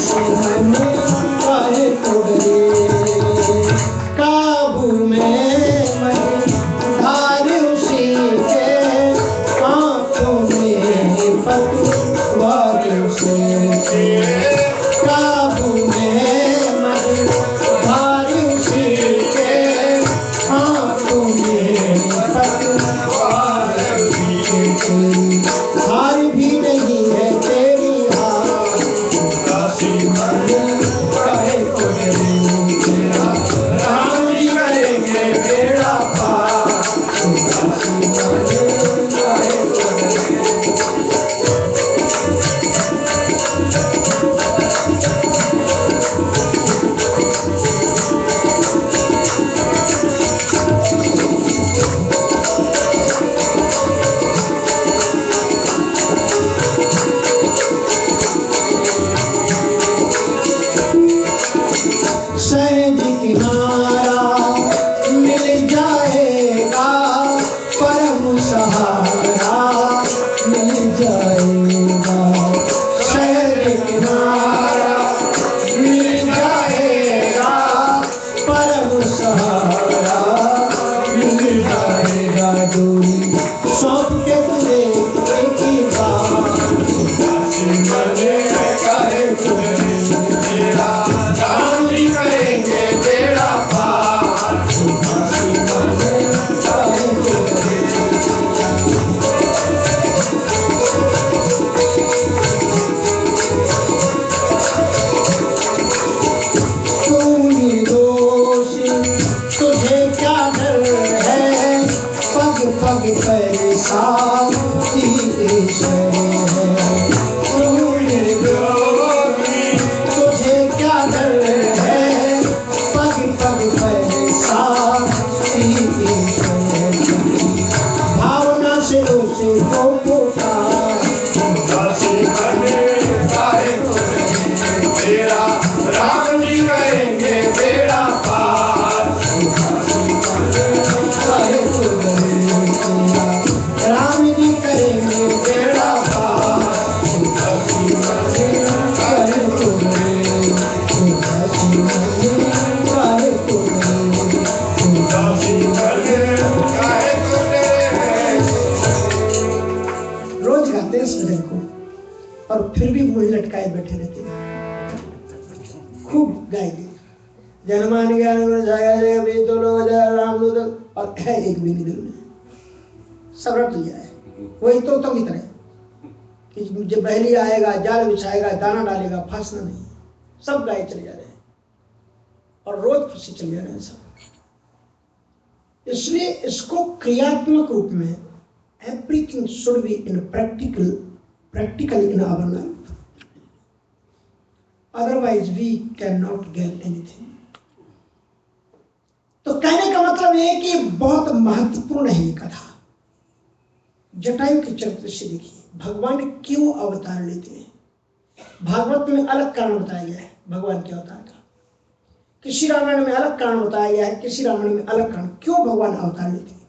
दुश्मन काहे को डरे, काबू में मन धार उसी के, आंखों में पतवार उसी के, काबू में मन धार उसी के, आंखों में पतवार उसी के। हार भी नहीं है तेरी हार, काशी मंदिर काहे को डरे, राम जी करेंगे बेड़ा पार, काशी मंदिर काहे को डरे। सहज किनारा मिल जाएगा, परम सहारा मिल जाएगा, सहज किनारा मिल जाएगा, परम सहारा मिल जाएगा। डोरी सौंप के तुझे एक ही बार, काशी मंदिर काहे को डरे, तेरा राम जी करेंगे बेड़ा पार, काशी मंदिर काहे को डरे। तू निर्दोषी तुझे क्या डर है, पग पग पर साथी ईश्वर है। तू निर्दोषी तुझे क्या डर है, पग पग पर साथी ईश्वर है। भावना से उसे को पुकार, काशी मंदिर काहे को डरे, तेरा राम जी करेंगे बेड़ा पार, काशी मंदिर काहे को डरे, तेरा राम जी करेंगे बेड़ा पार, काशी मंदिर काहे को डरे, काशी मंदिर काहे को डरे, काशी मंदिर काहे को डरे। रोज गाते हैं इस भजन को और फिर भी मुंह लटकाए बैठे रहते हैं। खूब गाएंगे, जनमान ज्ञान जाएगा जाएगा भी तो लोग राम दूत, और है एक भी नहीं दिल में, सब रट लिया है। वही तोतों की तरह कि जब बहली आएगा, जाल बिछाएगा, दाना डालेगा, फंसना नहीं, सब गाए चले जा रहे हैं और रोज खुशी चले जा रहे हैं सब। इसलिए इसको क्रियात्मक रूप में everything should be in practical in our life, otherwise we cannot get anything। तो कहने का मतलब ये है कि बहुत महत्वपूर्ण है ये कथा। जटायु के चरित्र से देखिए भगवान क्यों अवतार लेते हैं। भागवत में अलग कारण बताया गया है भगवान के अवतार का, किसी रामायण में अलग कारण बताया गया है, किसी रामायण में अलग कारण। क्यों भगवान अवतार लेते हैं?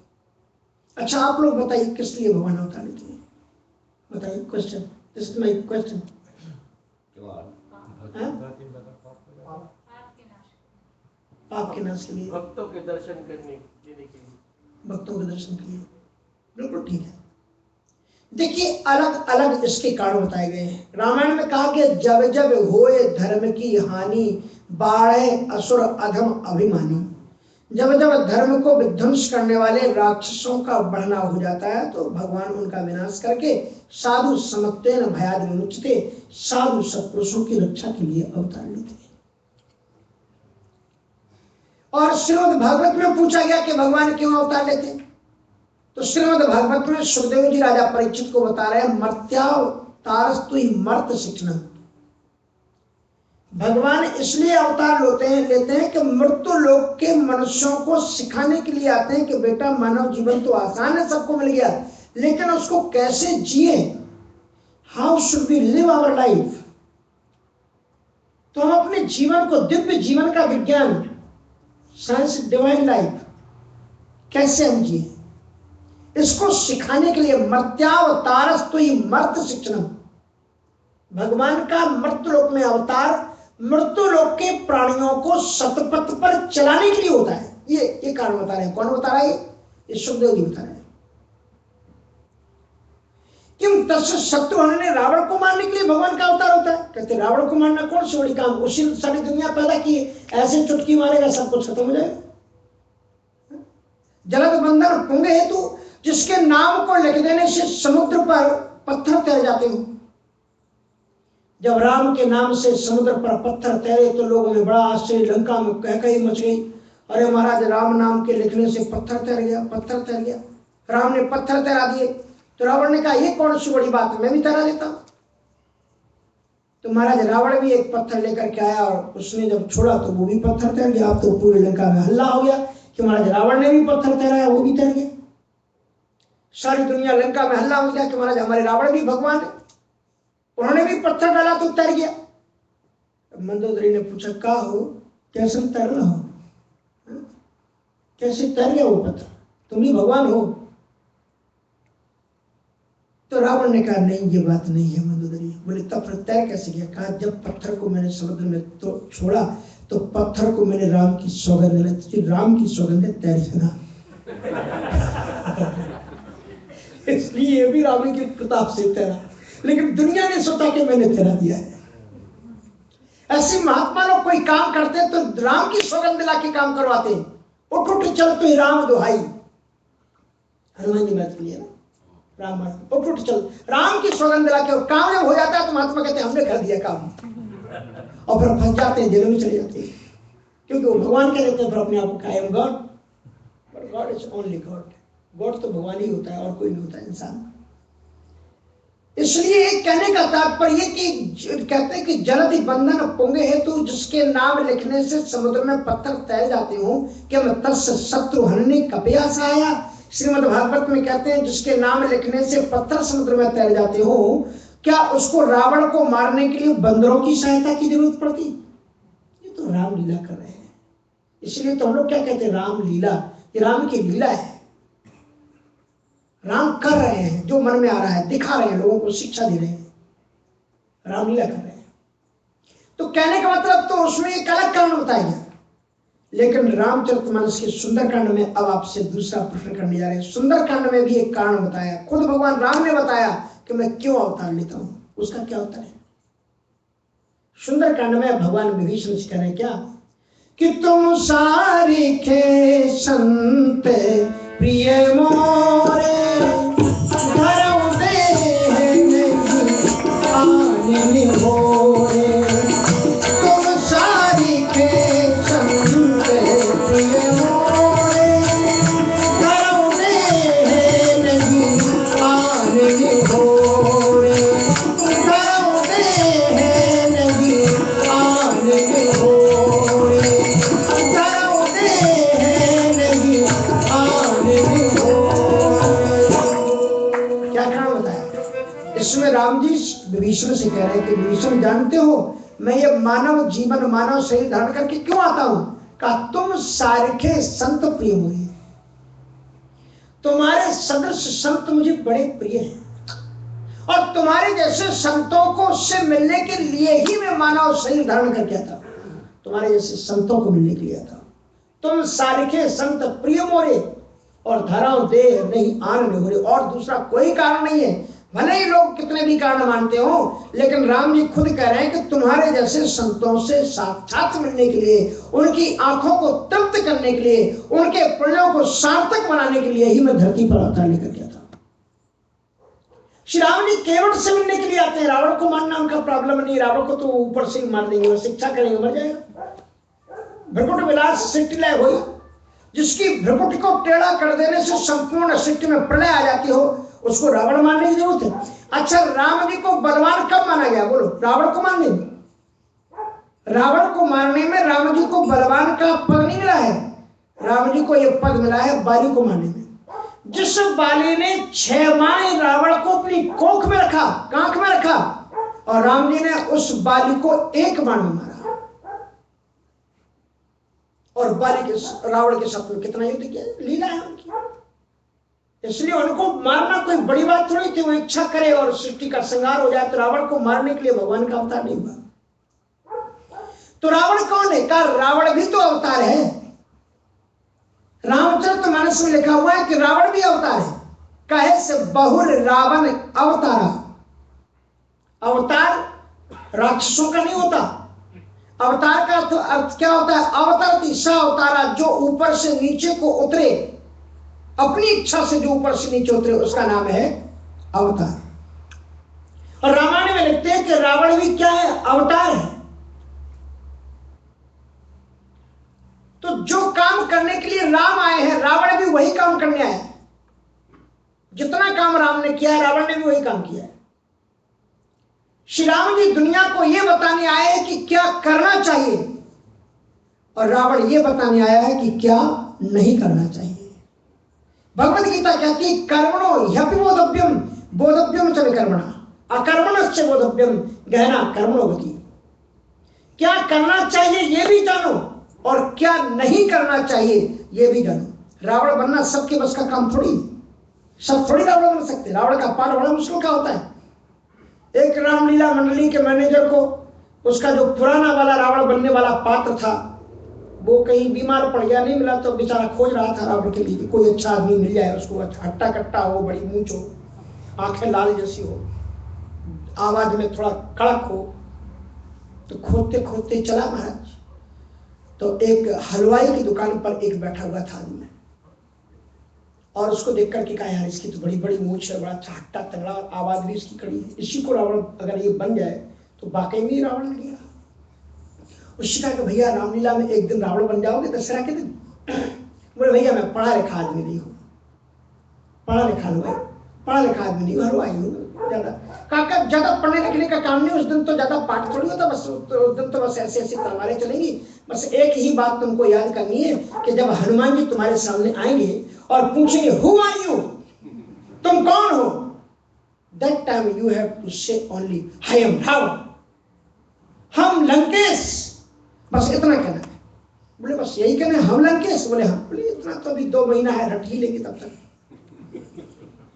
अच्छा आप लोग बताइए किस लिए भगवान अवतार लेते हैं? बताइए, question, this is my question. पाप के नाश के लिए, भक्तों के दर्शन करने के लिए, भक्तों के दर्शन के लिए, बिल्कुल ठीक है। देखिए अलग अलग इसके कारण बताए गए हैं। रामायण में कहा कि जब जब होए धर्म की हानि, बाढ़े असुर अधम अभिमानी। जब जब धर्म को विध्वंस करने वाले राक्षसों का बढ़ना हो जाता है तो भगवान उनका विनाश करके साधु समत्तेन भयाद विमुच्यते, साधु सत्पुरुषों की रक्षा के लिए अवतार लेते हैं। और श्रीमद् भागवत में पूछा गया कि भगवान क्यों अवतार लेते हैं, तो श्रीमद् भागवत में सुखदेव जी राजा परीक्षित को बता रहे हैं मर्त्यावतारस्तु मर्त शिक्षण। भगवान इसलिए अवतार लेते हैं कि मृत्यु लोक के मनुष्यों को सिखाने के लिए आते हैं कि बेटा मानव जीवन तो आसान है, सबको मिल गया, लेकिन उसको कैसे जिए, how should we live our life. तो हम अपने जीवन को, दिव्य जीवन का विज्ञान, साइंस डिवाइन लाइफ, कैसे हम जिए, इसको सिखाने के लिए मर्त्यावतारस्तु मर्त शिक्षणम। भगवान का मृत्युलोक में अवतार मृत्युलोक के प्राणियों को सतपथ पर चलाने के लिए होता है। ये कारण बता रहे हैं। कौन बता रहा है? ये सुखदेव जी बता रहे हैं। क्यों? तस्य शत्रुघ्न ने रावण को मारने के लिए भगवान का अवतार होता है। कहते रावण को मारना कौन सी बड़ी काम, उसी सारी दुनिया पैदा की है, ऐसे चुटकी मारेगा सब कुछ खत्म हो जाएगा। जलद बंधन पुंग हेतु, जिसके नाम को लिख देने से समुद्र पर पत्थर तैर जाते हो। जब राम के नाम से समुद्र पर पत्थर तैरे तो लोगों में बड़ा आश्चर्य, लंका में कह मच गई। अरे महाराज, राम नाम के लिखने से पत्थर तैर गया, पत्थर तैर गया। राम ने पत्थर तैरा दिए। तो रावण ने कहा ये कौन सी बड़ी बात है, मैं भी तैरा देता हूं। तो महाराज रावण भी एक पत्थर लेकर के आया और उसने जब छोड़ा तो वो भी पत्थर तैर गया। अब तो पूरी लंका में हल्ला हो गया कि महाराज रावण ने भी पत्थर तैराया, वो भी तैर गया। सारी दुनिया लंका में हल्ला हो गया कि महाराज हमारे रावण भी भगवान है, उन्होंने भी पत्थर डाला तो तैर गया। मंदोदरी ने पूछा क्या हो, कैसे तैरना हो, कैसे तैर गया वो पत्थर, तुम भी भगवान हो? तो रावण ने कहा नहीं ये बात नहीं है मंदोदरी। बोले तब फिर तैर कैसे गया? कहा जब पत्थर को मैंने समुद्र में तो छोड़ा तो पत्थर को मैंने राम की सौगंध ली, राम की सौगंध तैर जाना। इसलिए ये भी राम के प्रताप से तैरा, लेकिन दुनिया ने सोचा कि मैंने तैरा दिया है। ऐसे महात्मा लोग कोई काम करते तो राम की सौगंध ला के काम करवाते। उठ उठ चल तो राम दुहाई, हनुमान जी बात किया ना, राम उठ उठ चल, राम की सौगंध ला के। काम जब हो जाता है तो महात्मा कहते हैं हमने कर दिया काम, और फिर फंस जाते हैं, जेल में चले जाते हैं। क्योंकि वो भगवान कह देते हैं फिर अपने आप को, I am God, but God is only God. God तो भगवान ही होता है और कोई नहीं होता इंसान। इसलिए कहने का तात्पर्य कि कहते हैं कि जलधि बंधन पुंग हेतु, जिसके नाम लिखने से समुद्र में पत्थर तैर जाते हो, क्या तस्य शत्रुघ्न कपयास आया। श्रीमद् भागवत में कहते हैं जिसके नाम लिखने से पत्थर समुद्र में तैर जाते हो, क्या उसको रावण को मारने के लिए बंदरों की सहायता की जरूरत पड़ती? ये तो राम लीला कर रहे हैं। इसलिए तो हम लोग क्या कहते हैं, राम लीला। ये राम की लीला है, राम कर रहे हैं जो मन में आ रहा है, दिखा रहे हैं, लोगों को शिक्षा दे रहे हैं, रामलीला कर रहे हैं। तो कहने का मतलब तो उसमें एक अलग कारण बताया गया। लेकिन रामचरितमानस के सुंदरकांड में अब आपसे दूसरा प्रश्न करने जा रहे हैं। सुंदरकांड में भी एक कारण बताया, खुद भगवान राम ने बताया कि मैं क्यों अवतार लेता हूं। उसका क्या उत्तर है? सुंदरकांड में भगवान विभीषण से कह रहे हैं क्या कि तुम सारिखे संत प्रिय मोरे, धर्म दे आने होरे। तुम सारिखे संत प्रिय मोरे, धर्म दे नहीं आने होरे। धर्म दे नहीं आने होरे। धर्म दे नहीं आने होरे। क्या कारण बताया? इसमें राम जी विभीषण से कह रहे हैं कि विभीषण जानते हो मैं ये मानव जीवन, मानव शरीर धारण करके क्यों आता हूं? कहा तुम सारिखे संत प्रिय हुए, तुम्हारे सदृश संत मुझे बड़े प्रिय हैं, और तुम्हारे जैसे संतों को से मिलने के लिए ही मैं मानव शरीर धारण करके आता हूं। तुम्हारे जैसे संतों को मिलने के लिए आता हूं। तुम सारिखे संत प्रिय मोरे, और धराओ देह नहीं आन हो। और दूसरा कोई कारण नहीं है। भले ही लोग कितने भी कारण मानते हो, लेकिन राम जी खुद कह रहे हैं कि तुम्हारे जैसे संतों से साक्षात मिलने के लिए, उनकी आंखों को तृप्त करने के लिए, उनके पुण्यों को सार्थक बनाने के लिए ही मैं धरती पर अवतार लेकर के आता हूं। श्री राम जी केवट से मिलने के लिए आते हैं। रावण को मारना उनका प्रॉब्लम नहीं, रावण को तो ऊपर से ही मार देंगे, शिक्षा करेंगे, मर जाएगा। भ्रकुट विलास सृष्टि लय हुई, जिसकी भ्रकुट को टेढ़ा कर देने से संपूर्ण सृष्टि में प्रलय आ जाती हो, उसको रावण मारने की जरूरत है? अच्छा, राम जी को बलवान कब माना गया? बोलो, रावण को मारने में? रावण को मारने में राम जी को बलवान का पद नहीं मिला है। राम जी को यह पद मिला है बाली को मारने में। जिस बाली ने 6 माह रावण को अपनी कोख में रखा, कांख में रखा, और राम जी ने उस बाली को 1 बाण में मारा, और बाली के रावण के साथ में कितना युद्ध किया। लीला है उनकी। इसलिए उनको मारना कोई बड़ी बात थोड़ी थी। वो इच्छा करे और सृष्टि का संहार हो जाए, तो रावण को मारने के लिए भगवान का अवतार नहीं हुआ। तो रावण कौन है? कहा रावण भी तो अवतार है। रामचरितमानस में लिखा हुआ है कि रावण भी अवतार है। कहे से बहुर रावण अवतारा। अवतार राक्षसों का नहीं होता। अवतार का अर्थ क्या होता है? अवतरति स अवतारा, जो ऊपर से नीचे को उतरे, अपनी इच्छा से जो ऊपर से नीचे उतरे, उसका नाम है अवतार। और रामायण में लिखते हैं कि रावण भी क्या है? अवतार है। तो जो काम करने के लिए राम आए हैं, रावण भी वही काम करने आया है। जितना काम राम ने किया है, रावण ने भी वही काम किया है। श्री राम जी दुनिया को यह बताने आए हैं कि क्या करना चाहिए, और रावण यह बताने आया है कि क्या नहीं करना चाहिए। भगवद गीता कहती है कर्मणो ह्यपि बोधव्यम बोधव्यम च विकर्मणा अकर्मणश्च बोधव्यम गहना कर्मणो गति। क्या करना चाहिए ये भी जानो, और क्या नहीं करना चाहिए ये भी जानो। रावण बनना सबके बस का काम थोड़ी, सब थोड़ी रावण बन सकते। रावण का पाठ बड़ा मुश्किल का होता है। एक रामलीला मंडली के मैनेजर को उसका जो पुराना वाला रावण बनने वाला पात्र था, वो कहीं बीमार पड़ गया, नहीं मिला, तो बेचारा खोज रहा था रावण के लिए कोई अच्छा आदमी मिल जाए, उसको हट्टा कट्टा हो, बड़ी मूंछ हो, आंखें लाल जैसी हो, आवाज में थोड़ा कड़क हो। तो खोदते खोदते चला महाराज, तो एक हलवाई की दुकान पर एक बैठा हुआ था आदमी, और उसको देख करके कहा यार इसकी तो बड़ी बड़ी मूंछ है, बड़ा अच्छा हट्टा तगड़ा, आवाज भी इसकी कड़ी है, इसी को रावण अगर ये बन जाए तो वाकई में रावण बन गया। उसने कहा कि भैया रामलीला में एक दिन रावण बन जाओगे दशहरा के दिन? बोले भैया मैं पढ़ा लिखा आदमी नहीं हूँ, पढ़ा लिखा आदमी नहीं हूँ, हलवाई हूँ ज्यादा। काका ज्यादा पढ़ने लिखने का काम नहीं, उस दिन तो ज्यादा पाठ थोड़ी होता, बस उस दिन तो बस ऐसी ऐसी तलवारें चलेंगी। बस एक ही बात तुमको याद करनी है कि जब हनुमान जी तुम्हारे सामने आएंगे और पूछेंगे हु आर यू, तुम कौन हो, that time you have to say only I am Ravan, हम लंकेश, बस इतना कहना है। बोले बस यही कहना है, हम लंकेश? बोले हाँ। बोले इतना तो अभी 2 महीना है, रट ही लेंगे तब तक।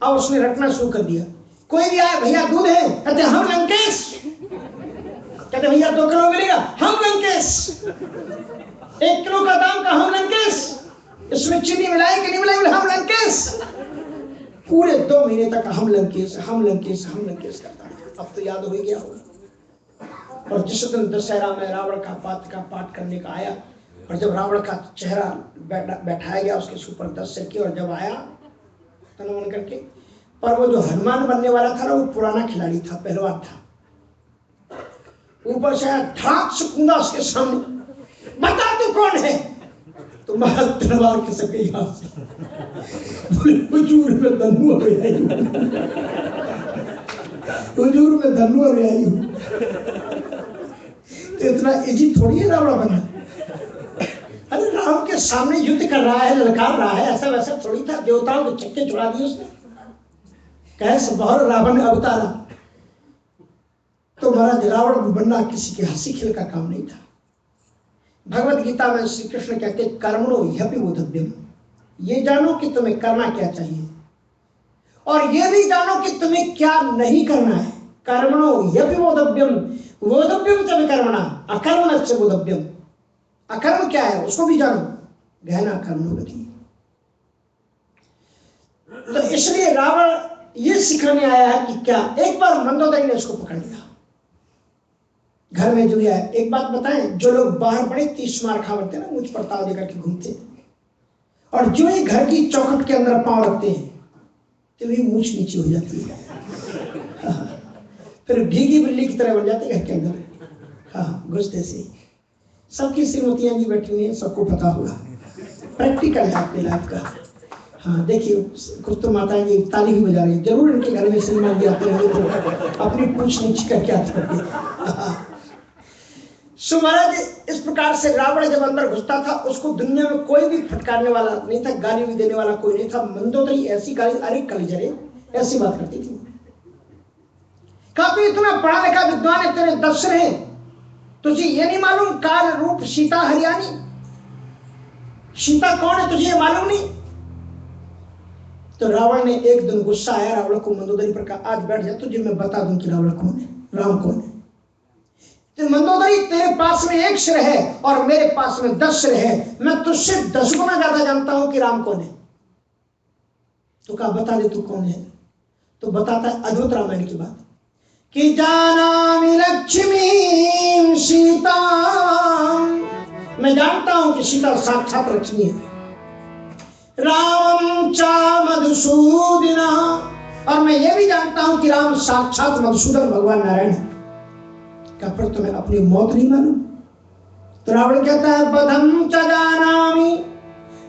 अब उसने रटना शुरू कर दिया। कोई भी आए, भैया दूध है, कहते हम लंकेश, कहते भैया 2 किलो मिलेगा, हम लंकेश, 1 किलो का दाम का हम लंकेश, इसमें चीनी मिलाई कि नहीं मिलाई, हम लंकेश। पूरे 2 महीने तक हम लंकेश हम लंकेश हम लंकेश करता है। अब तो याद हो ही गया होगा। और जिस दिन दशहरा में रावण का पाठ करने का आया, और जब रावण का चेहरा बैठाया गया उसके ऊपर 10 सिर की, और जब आया तनवन करके, पर वो जो हनुमान बनने वाला था ना, वो पुराना खिलाड़ी था, पहलवान था। ऊपर से आया, ठाक से कूदा उसके सामने, बता तू कौन है? तो महाराज तलवार के सके यहाँ से हुजूर में धनु आई हूँ, हुजूर में धनु आई हूँ। तो इतना इजी थोड़ी है रावण बनना। अरे राम के सामने युद्ध कर रहा है, ललकार रहा है, ऐसा वैसा थोड़ी था। देवताओं के चक्के छुड़ा दिए उसने, कैसे बहुत रावण अवतारा। तो महाराज रावण बनना किसी के हंसी खेल का काम नहीं था। भगवत गीता में श्री कृष्ण कहते हैं कर्मणो ह्यपि बोधव्यम, ये जानो कि तुम्हें करना क्या चाहिए, और ये भी जानो कि तुम्हें क्या नहीं करना है। कर्मणो ह्यपि बोधव्यम बोधव्यम च विकर्मणा अकर्मणश्च बोधव्यम। अकर्म क्या है उसको भी जानो, गहना कर्मणो गति। तो इसलिए रावण ये सिखाने आया है कि क्या, एक बार मंदोदरी ने उसको पकड़ लिया घर में जो है। एक बात बताएं, जो लोग बाहर बड़े 30 मार खावते ना, मुझ परताव देकर के घूमते, और जो ही घर की चौखट के अंदर पांव रखते हैं तो भी मूछ नीचे हो जाती है, फिर भीगी बिल्ली की तरह बन जाते घर के अंदर। हाँ, घुसते से सबकी श्रीमतियां जी बैठी हुई हैं, सबको पता होगा, प्रैक्टिकल है अपने लाइफ का। हाँ देखिए, कुछ तो माताएं जी ताली भी बजा रही, जरूर इनके घर में श्रीमान जी आते होंगे तो अपनी पूछ नीचे करके आते होंगे। सो महाराज इस प्रकार से रावण जब अंदर घुसता था, उसको दुनिया में कोई भी फटकारने वाला नहीं था, गाली भी देने वाला कोई नहीं था। मंदोदरी ऐसी गाली, अरे कलिजरे, ऐसी बात करती थी। कहा तू इतना पढ़ा लिखा विद्वान है, तेरे दर्शन है, तुझे ये नहीं मालूम काल रूप सीता हरियाणी, सीता कौन है तुझे ये मालूम नहीं? तो रावण ने एक दिन गुस्सा आया रावण को मंदोदरी पर कहा, आज बैठ जा तुझे मैं बता दूं कि रावण कौन है, राम कौन है। तो मंदोदरी तेरे पास में एक सिर है और मेरे पास में 10 सिर है, मैं तुझसे 10 गुना ज्यादा जानता हूं कि राम कौन है। तो कहा बता दे तू कौन है। तो बताता है अद्भुत रामायण की बात कि जानामि लक्ष्मी सीता, मैं जानता हूं कि सीता साक्षात लक्ष्मी है। रामम चा मधुसूदना, और मैं ये भी जानता हूं कि राम साक्षात मधुसूदन भगवान नारायण है। क्या फिर तुम्हें अपनी मौत नहीं मालूम? तो रावण कहता है बधम च जानामि,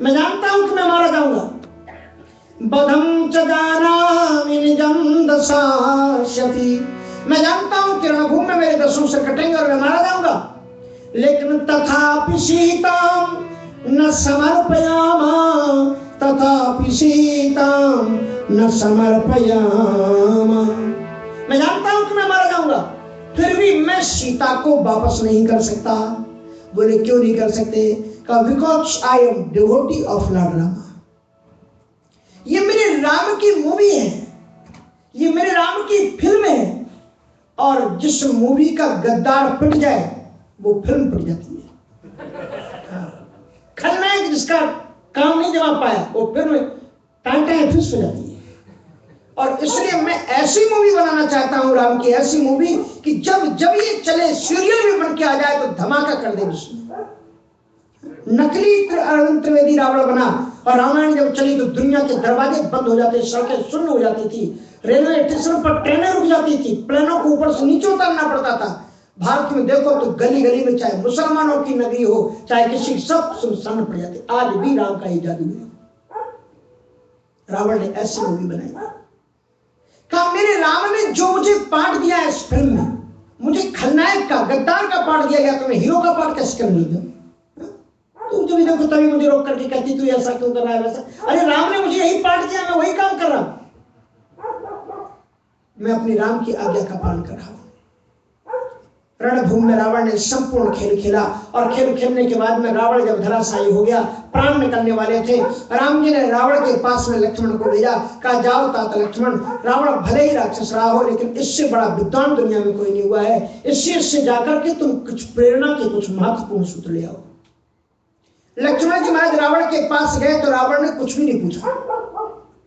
मैं जानता हूं कि मैं मारा जाऊंगा। बधम च जानामि निजं दशास्यति, मैं जानता हूं कि रणभूमि में मेरे 10 सिर कटेंगे और मैं मारा जाऊंगा। लेकिन तथापि सीता न समर्पयामा, तथापि सीता न समर्पयामा, मैं जानता हूं कि मैं मारा जाऊंगा, फिर भी मैं सीता को वापस नहीं कर सकता। बोले क्यों नहीं कर सकते? कहा because I am devotee of Lord Rama. ये मेरे राम की मूवी है, ये मेरे राम की फिल्म है, और जिस मूवी का गद्दार पिट जाए वो फिल्म पिट जाती है। खलनायक जिसका काम नहीं जमा पाया वो फिल्म टाइम फिक्स हो जाती है। और इसलिए मैं ऐसी मूवी बनाना चाहता हूं, राम की ऐसी मूवी कि जब जब ये चले सीरियल में बन के आ जाए तो धमाका कर दे विश्व। नकली अरविंद त्रिवेदी रावण बना और रामायण जब चली तो दुनिया के दरवाजे बंद हो जाते, सड़कें शून्य हो जाती थी, रेलवे स्टेशन पर ट्रेनें रुक जाती थी, प्लेनों को ऊपर से नीचे उतारना पड़ता था। भारत में देखो तो गली गली में चाहे मुसलमानों की नगरी हो चाहे किसी, सब सुनसान पड़ जाते। आज भी राम का ही जादू है। रावण ने ऐसी मूवी बनाई। कहा मेरे राम ने जो मुझे पार्ट दिया है इस फिल्म में, मुझे खलनायक का गद्दार का पार्ट दिया गया, तो मैं हीरो का पार्ट कैसे कर लूंगा? तुम जब देखो तभी मुझे रोक करके कहती तू ऐसा क्यों कर रहा है वैसा। अरे राम ने मुझे यही पार्ट दिया, मैं वही काम कर रहा हूं। मैं अपनी राम की आज्ञा का पालन कर रहा हूं। रणभूमि में रावण ने संपूर्ण खेल खेला और खेल खेलने के बाद में रावण जब धराशायी हो गया, प्राण निकलने वाले थे, राम जी ने रावण के पास में लक्ष्मण को भेजा। कहा जाओ तात लक्ष्मण, रावण भले ही राक्षस रहा हो लेकिन इससे बड़ा विद्वान दुनिया में कोई नहीं हुआ है, इससे जाकर के तुम कुछ प्रेरणा के कुछ महत्वपूर्ण सूत्र ले आओ। लक्ष्मण जी महाराज रावण के पास गए तो रावण ने कुछ भी नहीं पूछा,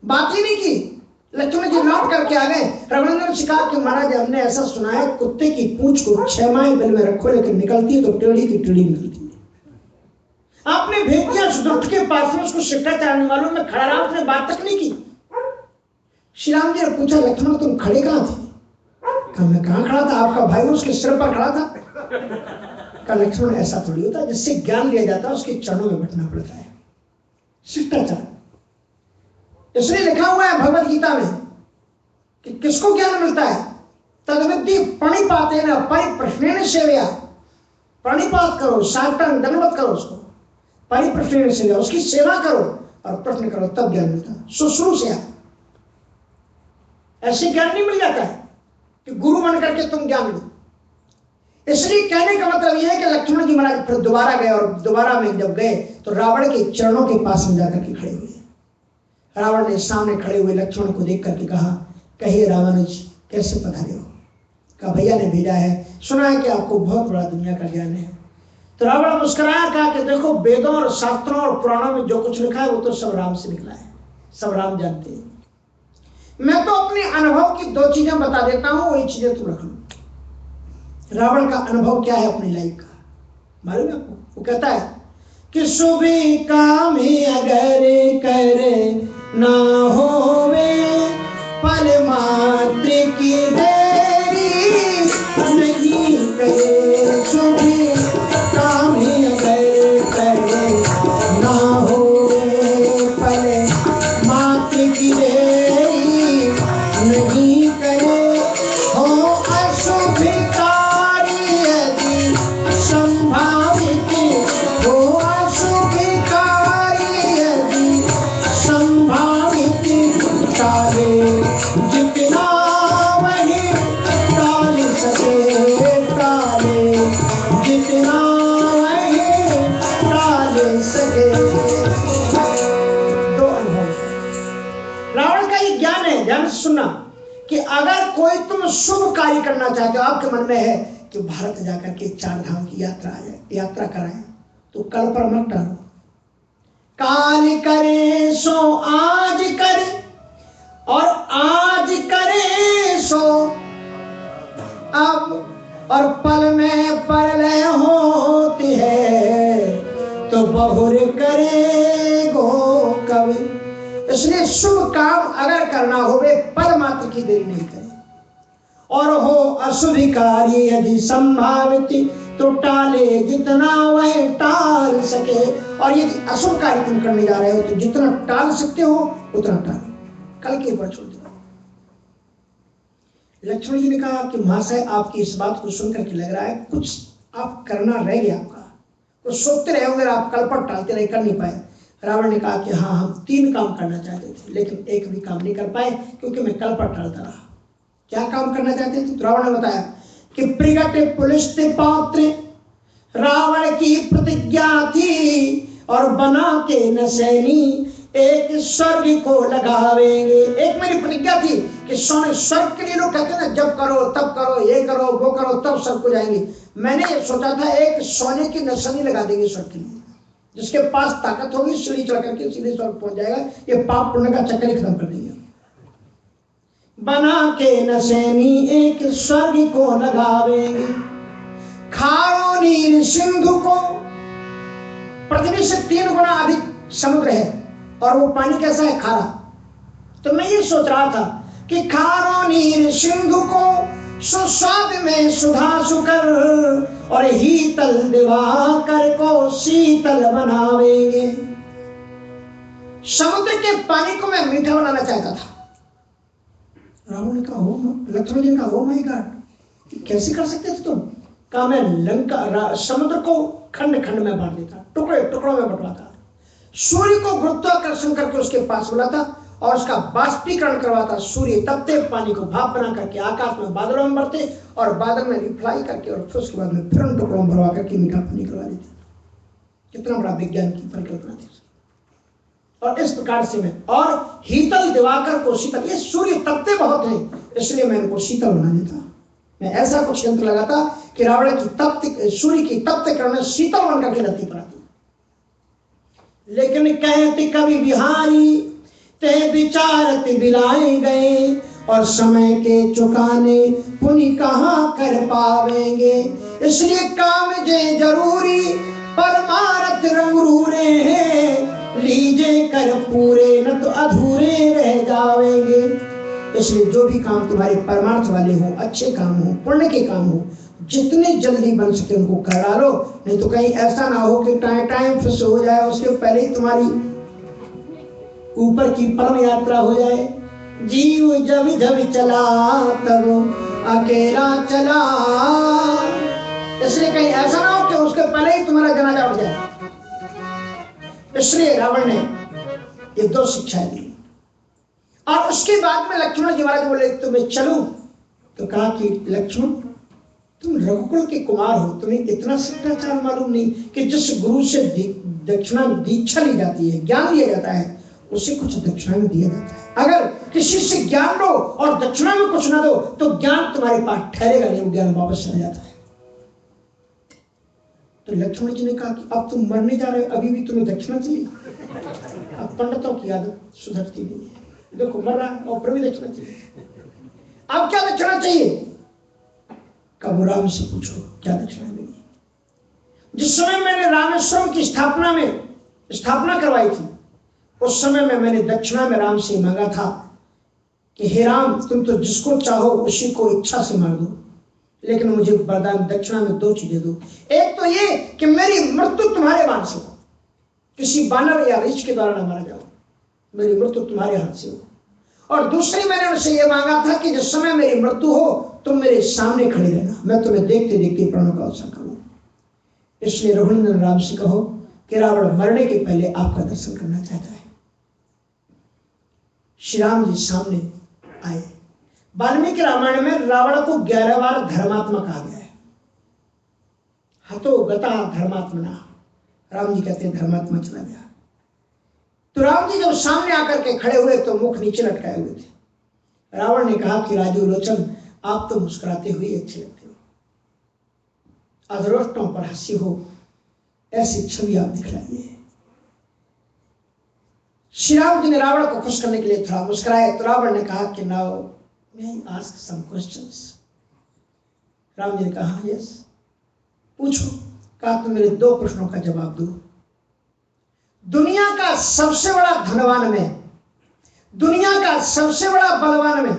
बात ही नहीं की। लक्ष्मण जी लौट करके आ गए। रावण ने कहा कि महाराज हमने ऐसा सुना है कुत्ते की पूंछ को 6 माह बिल में रखो लेकिन निकलती है तो टेढ़ी की टेढ़ी निकलती है। आपने भेज दिया सुदृढ़ के पास में, उसको सिक्का चाहने वालों में खड़ा रहा, उसने बात तक नहीं की। श्री राम जी ने पूछा लक्ष्मण तुम खड़े कहाँ थे? कहा मैं कहाँ खड़ा था, आपका भाई उसके सिर पर खड़ा था। कहा लक्ष्मण ऐसा थोड़ी होता, जिससे ज्ञान लिया जाता है उसके चरणों में बैठना पड़ता है, शिष्टाचार। इसलिए लिखा हुआ है भगवत गीता में कि किसको ज्ञान मिलता है? तद्विद्धि प्रणिपातेन परिप्रश्नेन सेवया। प्रणिपात करो, साष्टांग दंडवत करो उसको, परिप्रश्नेन सेवया, उसकी सेवा करो और प्रश्न करो, तब ज्ञान मिलता है। शुश्रूषया, ऐसे ज्ञान नहीं मिल जाता है कि गुरु बन करके तुम ज्ञान लो। इसलिए कहने का मतलब यह है कि लक्ष्मण जी महाराज फिर दोबारा गए और दोबारा में जब गए तो रावण के चरणों के पास में जाकर के खड़े हुए। रावण ने सामने खड़े हुए लक्ष्मण को देख करके कहा कहिए रामानुज कैसे पधारे हो? कहा भैया ने भेजा है, सुना है कि आपको बहुत बड़ा दुनिया का ज्ञान है। तो रावण मुस्कुराया, कहा कि देखो वेदों और शास्त्रों और पुराणों में जो कुछ लिखा है वो तो सब राम से निकला है, सब राम जानते हैं। मैं तो अपने अनुभव की 2 चीजें बता देता हूं, वही चीजें तुम रख लो। रावण का अनुभव क्या है अपनी लाइफ का मालूम है आपको? वो कहता है कि सुबह काम ही अगर करे ना होवे पल मात्र की देरी नहीं करे। सुबह काम ही अगर करे ना होवे पल मात्र की देरी नहीं करे। हो अशुभ कार्य यदि संभावित, हो अशुभ कार्य यदि संभावित, चाहे जितना वही से सुनना कि अगर कोई तुम शुभ कार्य करना चाहते हो, आपके मन में है कि भारत जाकर के 4 धाम की यात्रा कराएं, तो कल पर मत टालो। काल करे सो आज करे, और आज करे सो अब, और पल में परलय होती है, तो बहुर करे गो कवि। इसलिए शुभ काम अगर करना हो वे पल मात्र की देरी नहीं करें, और हो अशुभ कार्य यदि संभावित तो टाले जितना वह टाल सके। और यदि अशुभ कार्य तुम करने जा रहे हो तो जितना टाल सकते हो उतना टालो, कल के ऊपर छोड़ दो। लक्ष्मण जी ने कहा कि महाशय आपकी इस बात को सुनकर के लग रहा है कुछ आप करना रह गया आपका, कुछ सोचते रहे होंगे, आप कल पर टालते रहे, कर नहीं पाए। रावण ने कहा कि हाँ हम 3 काम करना चाहते थे लेकिन एक भी काम नहीं कर पाए क्योंकि मैं कल पर टालता रहा। क्या काम करना चाहते थे? तो रावण ने बताया कि प्रगटे पुलिस पात्र रावण की प्रतिज्ञा थी, और बना के न सैनी एक स्वर्ग को लगावेंगे। एक मेरी प्रतिज्ञा थी कि सोने स्वर्ग के लिए लोग कहते हैं ना, जब करो तब करो, ये करो वो करो तब स्वर्ग को जाएंगे। मैंने ये सोचा था एक सोने की निशानी लगा देंगे स्वर्ग के लिए, जिसके पास ताकत होगी सीढ़ी चढ़ करके सीधे स्वर्ग पहुंच जाएगा। ये पाप पुण्य का चक्कर ही खत्म कर देंगे। बना के नशेनी एक स्वर्ग को लगावेंगे, खारो नीर सिंधु को, पृथ्वी से 3 गुना अधिक समुद्र है और वो पानी कैसा है? खारा। तो मैं ये सोच रहा था कि खारो नीर सिंधु को सुस्वाद में सुधा सुकर, और हीतल दिवाकर को शीतल बनावेंगे। समुद्र के पानी को मैं मीठा बनाना चाहता था। रावण ने कहा लक्ष्मण जी ने कहा ओ माय गॉड, कैसे कर सकते थे तुम? कहा मैं लंका समुद्र को खंड खंड में बांट देता, टुकड़े टुकड़ों में बंटवाता, सूर्य को गुरुत्वाकर्षण करके उसके पास बुलाता और उसका बाष्पीकरण करवाता। सूर्य तपते, पानी को भाप बना करके आकाश में बादलों में बढ़ते और बादल में रिफ्लाई करके और फिर उसके बाद में फिर उन टुकड़ों में भरवा करके मीठा पानी करवा देते। कितना बड़ा विज्ञान की परिकल्पना थी। और इस प्रकार से मैं, और हीतल दिवाकर को शीतल, ये सूर्य तपते बहुत हैं इसलिए मैं इनको शीतल बना देता। मैं ऐसा कुछ यंत्र लगाता कि रावण की तप्त, सूर्य की तप्त किरणें शीतल बनकर के धरती पर आती। लेकिन कहते कवि बिहारी ते विचारत बिलाए गए, और समय के चुकाने पुण्य कहाँ कर पावेंगे। इसलिए काम जे जरूरी परमारथ रंगरूरे हैं, लीजे कर पूरे न तो अधूरे रह जावेंगे। इसलिए जो भी काम तुम्हारे परमार्थ वाले हो, अच्छे काम हो, पुण्य के काम हो, जितने जल्दी बन सके उनको कर डालो, नहीं तो कहीं ऐसा ना हो कि टाइम फिक्स हो जाए उसके पहले ही तुम्हारी ऊपर की परम यात्रा हो जाए। जीव जब जब चला तब अकेला चला, इसलिए कहीं ऐसा ना हो कि उसके पहले ही तुम्हारा जनाजा उठ जाए। इसलिए रावण ने ये 2 शिक्षाएं दी। और उसके बाद में लक्ष्मण जी महाराज बोले तो मैं चलूं, तो कहा कि लक्ष्मण तुम रघुकुल के कुमार हो, तुम्हें इतना शिष्टाचार मालूम नहीं कि जिस गुरु से दक्षिणा दीक्षा ली जाती है, ज्ञान लिया जाता है, उसे कुछ दक्षिणा में दिया जाता है। अगर किसी से ज्ञान लो और दक्षिणा में कुछ ना दो तो ज्ञान तुम्हारे पास ठहरेगा नहीं, ज्ञान वापस चला जाता है। तो लक्ष्मण जी ने कहा कि अब तुम मरने जा रहे हो, अभी भी तुम्हें दक्षिणा चाहिए? अब पंडितों की आदत सुधरती नहीं है, देखो मर रहा है और फिर भी दक्षिणा चाहिए। अब क्या दक्षिणा चाहिए? कब राम से पूछो क्या दक्षिणा मिली। जिस समय मैंने रामेश्वरम की स्थापना करवाई थी, उस समय में मैंने दक्षिणा में राम से मांगा था कि हे राम तुम तो जिसको चाहो उसी को इच्छा से मांग दो, लेकिन मुझे वरदान दक्षिणा में 2 चीजें दो। एक तो ये कि मेरी मृत्यु तुम्हारे बाण से हो, किसी बानर या ऋष के द्वारा ना मारा जाओ, मेरी मृत्यु तुम्हारे हाथ से हो। और दूसरी मैंने उनसे ये मांगा था कि जिस समय मेरी मृत्यु हो तुम मेरे सामने खड़े रहना, मैं तुम्हें देखते देखते प्राणों का अवसर करूं। इसलिए रघुनंदन राम से कहो कि रावण मरने के पहले आपका दर्शन करना चाहता है। श्री राम जी सामने आए। वाल्मीकि रामायण में रावण को 11 बार धर्मात्मा कहा गया है। हतो गता धर्मात्मना, राम जी कहते हैं धर्मात्मा चला गया। तो राम जी जब सामने आकर के खड़े हुए तो मुख नीचे लटकाए हुए थे। रावण ने कहा कि राजू लोचन, आप तो मुस्कुराते हुए अच्छे लगते हो, अधरोष्टों पर हंसी हो, ऐसी छवि आप दिखलाइए। श्री राम जी ने रावण को खुश करने के लिए थोड़ा मुस्कुराए तो रावण ने कहा कि now may I ask some questions. Ram ji ने कहा यस, पूछो। कहा तो मेरे 2 प्रश्नों का जवाब दो। दुनिया का सबसे बड़ा धनवान में, दुनिया का सबसे बड़ा बलवान में,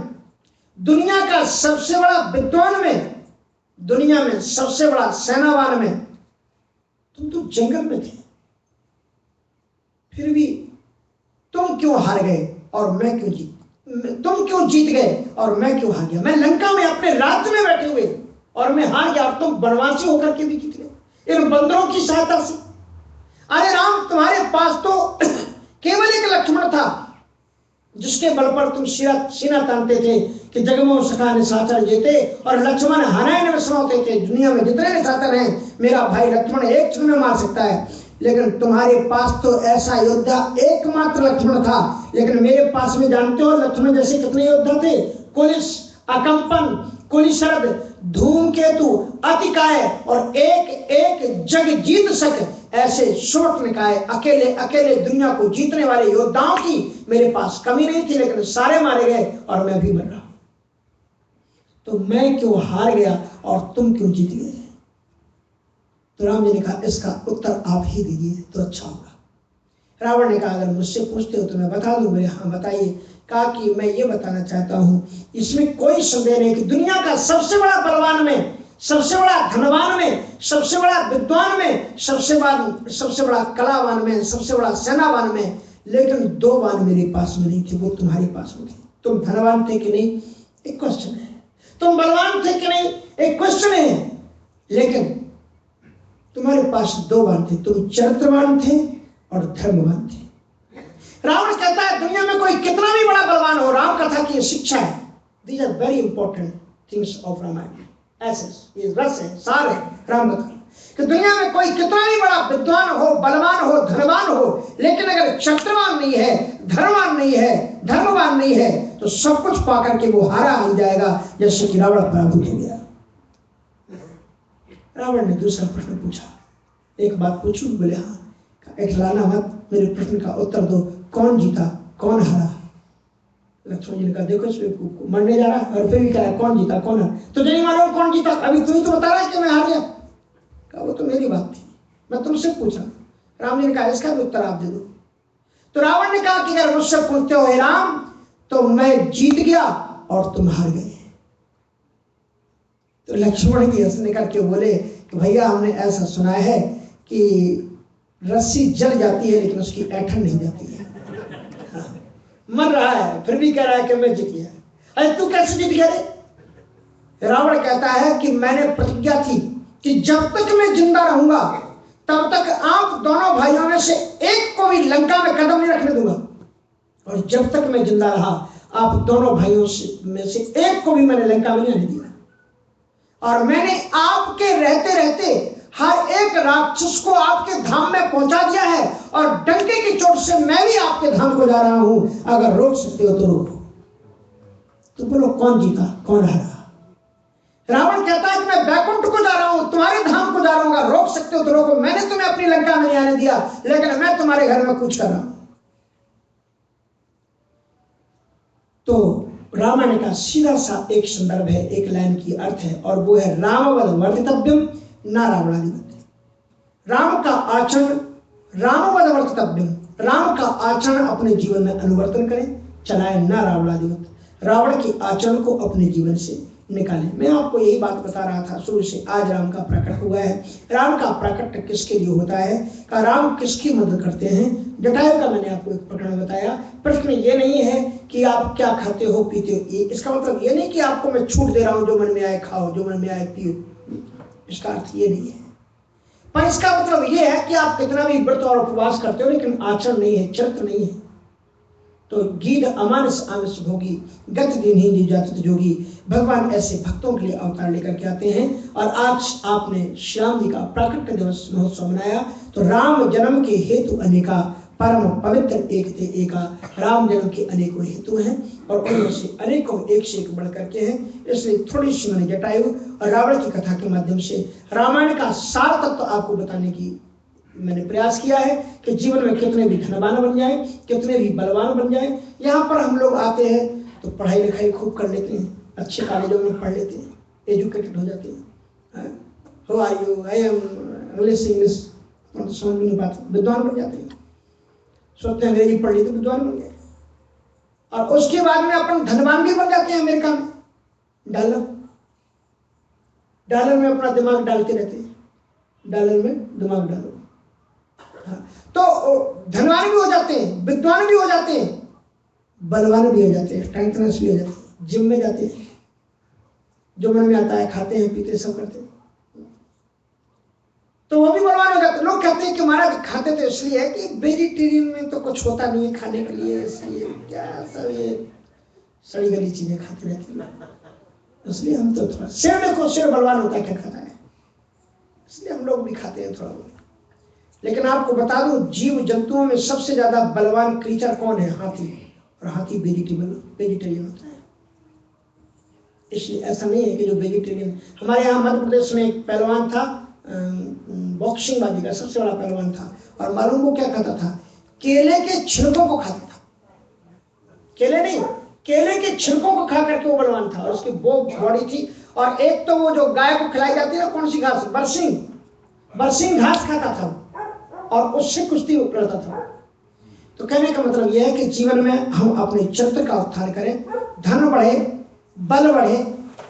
दुनिया का सबसे बड़ा विद्वान में, दुनिया में सबसे बड़ा सेनावान में तुम तो जंगल में थे, फिर भी तुम क्यों हार गए और मैं क्यों जीत, तुम क्यों जीत गए और मैं क्यों हार गया? मैं लंका में अपने राज्य में बैठे हुए और मैं हार गया और तुम वनवासी होकर के भी जीत गए इन बंदरों की सहायता से। अरे राम, तुम्हारे पास तो केवल एक लक्ष्मण था जिसके बल पर तुम सीना तानते थे कि जगमोह सखा निशाचर जेते, और लक्ष्मण हनायन में समाते थे, दुनिया में जितने निशाचर हैं मेरा भाई लक्ष्मण एक क्षण में मार सकता है। लेकिन तुम्हारे पास तो ऐसा योद्धा एकमात्र लक्ष्मण था, लेकिन मेरे पास में जानते हो लक्ष्मण जैसे कितने योद्धा थे? कुलिस, अकंपन, कुलिशर्द, धूमकेतु, अतिकाय और एक एक जग जीत सक, ऐसे शोट निकाय अकेले अकेले दुनिया को जीतने वाले योद्धाओं की मेरे पास कमी नहीं थी, लेकिन सारे मारे गए और मैं भी मर रहा। तो मैं क्यों हार गया और तुम क्यों जीत गए? तो राम जी ने कहा इसका उत्तर आप ही दीजिए तो अच्छा होगा। रावण ने कहा अगर मुझसे पूछते हो तो मैं बता दूं। मेरे हाँ बताइए। कहा कि मैं ये बताना चाहता हूँ, इसमें कोई संदेह नहीं कि दुनिया का सबसे बड़ा बलवान में, सबसे बड़ा धनवान में, सबसे बड़ा विद्वान में, सबसे बड़ा कलावान में, सबसे बड़ा सेनावान में, लेकिन 2 वान मेरे पास में नहीं थे, वो तुम्हारे पास में थे। तुम धनवान थे कि नहीं, एक क्वेश्चन है। तुम बलवान थे कि नहीं, एक क्वेश्चन है। लेकिन तुम्हारे पास 2 वान थे, तुम चरित्रवान थे और धर्मवान थे। रावण कहता है दुनिया में कोई कितना भी बड़ा बलवान हो, राम कथा की शिक्षा है। These are very important things of Ramayana. ऐसे ये रस है, सार है राम कथा कि दुनिया में कोई कितना भी बड़ा विद्वान हो, बलवान हो, धनवान हो, लेकिन अगर चरित्रवान नहीं है, धर्मवान नहीं है, धर्मवान नहीं है, तो सब कुछ पाकर के वो हारा हो जाएगा, जैसे कि रावण पराभूत हो गया। रावण ने दूसरा प्रश्न पूछा, एक बात पूछूं? बोले हाँ। इठलाना मत, मेरे प्रश्न का उत्तर दो, कौन जीता कौन हारा? लक्ष्मण जी ने कहा देखो इसमें मरने जा रहा और फिर भी कह रहा कौन जीता कौन हारा? तो नहीं मालूम कौन जीता, अभी तू ही तो बता रहा है कि मैं हार गया। कहा वो तो मेरी बात थी, मैं तुमसे पूछा। राम जी ने कहा इसका भी उत्तर आप दे दो। तो रावण ने कहा कि अगर मुझसे पूछते हो हे राम तो मैं जीत गया और तुम हार गए। तो लक्ष्मण जी हंसने करके बोले कि भैया हमने ऐसा सुना है कि रस्सी जल जाती है लेकिन उसकी ऐठन नहीं जाती है। मर रहा है फिर भी कह रहा है कि मैं जीत गया। अरे तू कैसे जीत गया रे? रावण कहता है कि मैंने प्रतिज्ञा की कि जब तक मैं जिंदा रहूंगा तब तक आप दोनों भाइयों में से एक को भी लंका में कदम नहीं रखने दूंगा, और जब तक मैं जिंदा रहा आप दोनों भाइयों में से एक को भी मैंने लंका में नहीं आने दिया, और मैंने आपके रहते रहते हर एक राक्षस को आपके धाम में पहुंचा दिया है, और डंके की चोट से मैं भी आपके धाम को जा रहा हूं। अगर रोक सकते हो तो रोको। तो बोलो कौन जीता कौन हारा? रावण कहता है कि मैं बैकुंठ को जा रहा हूं, तुम्हारे धाम को जा रहा हूं, रोक सकते हो तो रोको। मैंने तुम्हें अपनी लंका में नहीं आने दिया, लेकिन मैं तुम्हारे घर में कूच कर रहा हूं। तो रामायण का सीधा सा एक संदर्भ है, एक लाइन की अर्थ है, और वो है रामवद वर्तितव्यम ना रावणादिवत। राम का आचरण रामवद वर्तितव्यम, राम का आचरण अपने जीवन में अनुवर्तन करें, चलाए ना रावणादिवत, रावण के आचरण को अपने जीवन से निकालें। मैं आपको यही बात बता रहा था शुरू से, आज राम का प्रकट हुआ है। राम का प्रकट किसके लिए होता है? का राम किसकी मदद करते हैं? जटायु का मैंने आपको एक प्रकरण बताया। प्रश्न ये नहीं है कि आप क्या खाते हो पीते हो, इसका मतलब ये नहीं कि आपको मैं छूट दे रहा हूं, जो मन में आए खाओ, जो मन में आए पियो, इसका अर्थ ये नहीं है। पर इसका मतलब ये है कि आप कितना भी व्रत और उपवास करते हो लेकिन आचरण नहीं है, चरित्र नहीं है। तो गीध अमानस आमिष भोगी, गत दिन ही निजात जोगी। भगवान ऐसे भक्तों के लिए अवतार लेकर के आते हैं। और आज आपने श्याम जी का प्राकट्य दिवस महोत्सव मनाया, तो राम जन्म के हेतु अनेका परम पवित्र एक थे एका, राम जन्म के अनेकों हेतु हैं और उनमें से अनेकों एक से एक बढ़ करके हैं। इसलिए थोड़ी सी मैंने जटायु और रावण की कथा के माध्यम से रामायण का सार तत्व आपको बताने की मैंने प्रयास किया है कि जीवन में कितने भी धनवान बन जाए, कितने भी बलवान बन जाए। यहाँ पर हम लोग आते हैं तो पढ़ाई लिखाई खूब कर लेते हैं, अच्छे कॉलेजों में पढ़ लेते हैं, एजुकेटेड हो जाते हैं। How are you, I am English तो समझ में नहीं पाते, विद्वान बन जाते हैं, सोचते हैं अंग्रेजी पढ़ ली तो विद्वान बन गए। और उसके बाद में अपन धनवान भी बन जाते हैं। अमेरिका में डॉलर में अपना दिमाग डालते रहते हैं, डॉलर में दिमाग डालो। हाँ, तो धनवान भी हो जाते हैं, विद्वान भी हो जाते हैं, बलवान भी हो जाते हैं, स्ट्रेंथनेस भी हो जाते हैं, जिम में जाते हैं, जो मन में आता है खाते हैं, पीते सब करते हैं, तो वो भी बलवान हो जाते हैं। लोग कहते हैं कि महाराज खाते तो इसलिए है कि वेजिटेरियन में तो कुछ होता नहीं है खाने के लिए, इसलिए क्या सब ये सड़ी गली चीजें खाते रहते हैं, इसलिए हम तो थोड़ा शेर देखो, शेर बलवान होता है क्या खाता है, इसलिए हम लोग भी खाते हैं थोड़ा बहुत। लेकिन आपको बता दूं, जीव जंतुओं में सबसे ज्यादा बलवान क्रीचर कौन है? हाथी। और हाथी वेजिटेरियन होता है। इसलिए ऐसा नहीं है कि जो वेजिटेरियन, हमारे यहाँ मध्य प्रदेश में एक पहलवान था, बॉक्सिंग बाजी का सबसे बड़ा पहलवान था, और मालूम वो क्या खाता था? केले के छिलकों को खाता था। केले नहीं, केले के छिलकों को खा करके वो बलवान था, और उसकी वो बॉडी थी। और एक तो वो जो गाय को खिलाई जाती है कौन सी घास, बरसिंग घास खाता था और उससे कुश्ती लड़ता था। तो कहने का मतलब यह है कि जीवन में हम अपने चरित्र का उत्थान करें, धन बढ़े, बल बढ़े,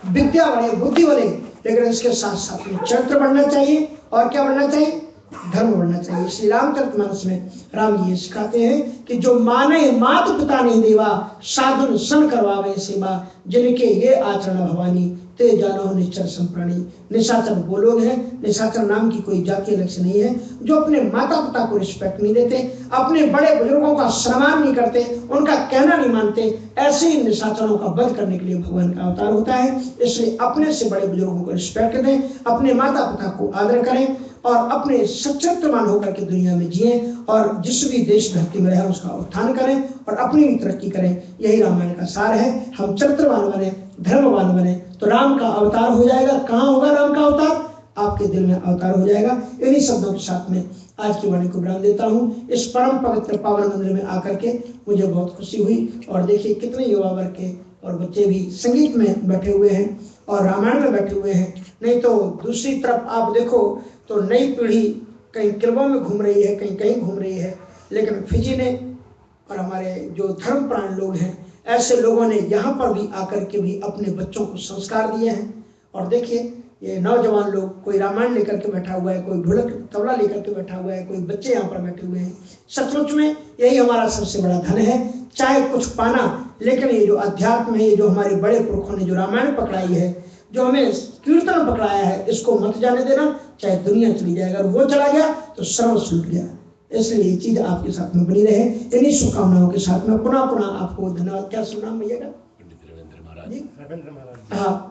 विद्या बढ़े, बुद्धि बढ़े, लेकिन इसके साथ साथ में चरित्र बढ़ना चाहिए। और क्या बढ़ना चाहिए? धर्म बढ़ना चाहिए। श्री रामचरितमानस में राम जी सिखाते हैं कि जो माने मात पिता नहीं देवा, साधुन सन करवावे सेवा, जिनके ये आचरण भवानी, ते जानो निश्चर संप्राणी। निशाचर वो लोग हैं, निशाचर नाम की कोई जातीय लक्ष्य नहीं है, जो अपने माता पिता को रिस्पेक्ट नहीं देते, अपने बड़े बुजुर्गों का सम्मान नहीं करते, उनका कहना नहीं मानते। ऐसे ही निशाचरों का वध करने के लिए भगवान का अवतार होता है। इसलिए अपने से बड़े बुजुर्गों को रिस्पेक्ट दें, अपने माता पिता को आदर करें और अपने सच्चरित्रवान होकर के दुनिया में जिए, और जिस भी देश धरती में रहे उसका उत्थान करें और अपनी भी तरक्की करें। यही रामायण का सार है। हम चरित्रवान बने, धर्मवान बने, तो राम का अवतार हो जाएगा। कहाँ होगा राम का अवतार? आपके दिल में अवतार हो जाएगा। इन्हीं शब्दों के साथ में आज की वाणी को विराम देता हूँ। इस परम पवित्र पावन मंदिर में आकर के मुझे बहुत खुशी हुई। और देखिए कितने युवा वर्ग के और बच्चे भी संगीत में बैठे हुए हैं और रामायण में बैठे हुए हैं। नहीं तो दूसरी तरफ आप देखो तो नई पीढ़ी कहीं क्लबों में घूम रही है, कहीं कहीं घूम रही है। लेकिन फिजी ने और हमारे जो धर्मप्राण लोग हैं, ऐसे लोगों ने यहाँ पर भी आकर के भी अपने बच्चों को संस्कार दिए हैं। और देखिए ये नौजवान लोग, कोई रामायण लेकर के बैठा हुआ है, कोई ढोलक तबला लेकर के बैठा हुआ है, कोई बच्चे यहाँ पर बैठे हुए हैं। सचमुच में यही हमारा सबसे बड़ा धन है। चाहे कुछ पाना, लेकिन ये जो अध्यात्म है, ये जो हमारे बड़े पुरखों ने जो रामायण पकड़ाई है, जो हमें कीर्तन पकड़ाया है, इसको मत जाने देना। चाहे दुनिया चली जाए, अगर वो चला गया तो सर्वस्व लुट गया। इसलिए ये चीज आपके साथ में बनी रहे। इन्हीं शुभकामनाओं के साथ में पुनः आपको धन्यवाद। क्या सुन नाम भैया का? हाँ,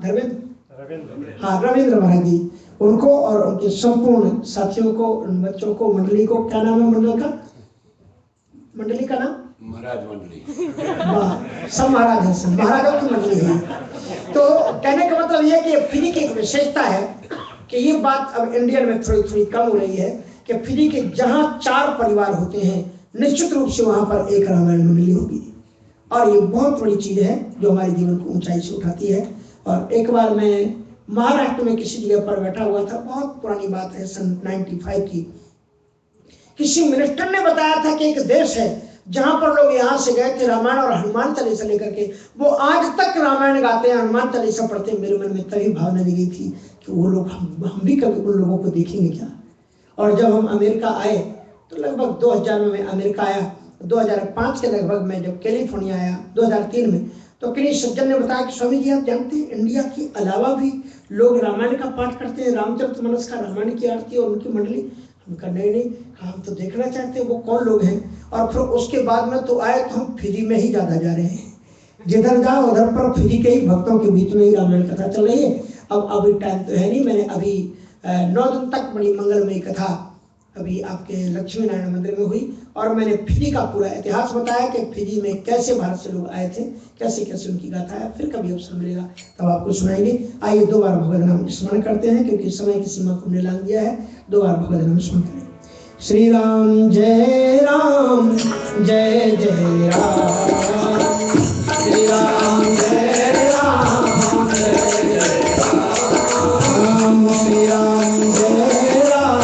रविंद्र महाराज जी, उनको और उनके संपूर्ण साथियों को, बच्चों को, मंडली को, क्या नाम है मंडल का? मंडली का नाम महाराज मंडली। सब महाराज है, सब महाराजों की मंडली है। तो कहने का मतलब यह कि फिजी की एक विशेषता है कि ये बात अब इंडियन में थोड़ी थोड़ी कम हो रही है कि फिजी के जहाँ 4 परिवार होते हैं, निश्चित रूप से वहां पर एक रामायण मंडली होगी। और ये बहुत बड़ी चीज है जो हमारे जीवन को ऊंचाई से उठाती है। और एक बार मैं महाराष्ट्र में किसी जगह पर बैठा हुआ था, बहुत पुरानी बात है, सन 95 की। किसी मिनिस्टर ने बताया था कि एक देश है जहां पर लोग यहाँ से गए थे रामायण और हनुमान चालीसा लेकर के, वो आज तक रामायण गाते हैं, हनुमान चालीसा पढ़ते हैं। मेरे मन में तभी भावना जगी थी कि वो लोग, हम भी कभी उन लोगों को देखेंगे क्या। और जब हम अमेरिका आए तो लगभग 2000 में मैं अमेरिका आया, 2005 के लगभग मैं जब कैलिफोर्निया आया 2003 में, तो किसी सज्जन ने बताया कि स्वामी जी आप जानते हैं इंडिया के अलावा भी लोग रामायण का पाठ करते हैं, रामचरितमानस का, रामायण की आरती और उनकी मंडली। हम कहा नहीं, हम तो देखना चाहते हैं वो कौन लोग हैं। और फिर उसके बाद में तो आए तो हम फिजी में ही ज़्यादा जा रहे हैं, जिधर जाओ उधर पर फिजी के ही भक्तों के बीच में ही रामायण कथा चल रही है। अब अभी टाइम तो है नहीं, मैंने अभी 9 दिन तक बड़ी मंगलमयी कथा अभी आपके लक्ष्मी नारायण मंदिर में हुई, और मैंने फिजी का पूरा इतिहास बताया कि फिजी में कैसे भारत से लोग आए थे, कैसे कैसे उनकी गाथा है। फिर कभी अवसर मिलेगा तब आपको सुनाएंगे। आइए 2 बार भगवत नाम स्मरण करते हैं, क्योंकि समय की सीमा को हमने लांघ दिया है। 2 बार भगवत नाम स्मरण करें। श्री राम जय राम, जय जय राम, श्री राम जय राम, जय जय राम, श्री राम जय राम, जय जय राम,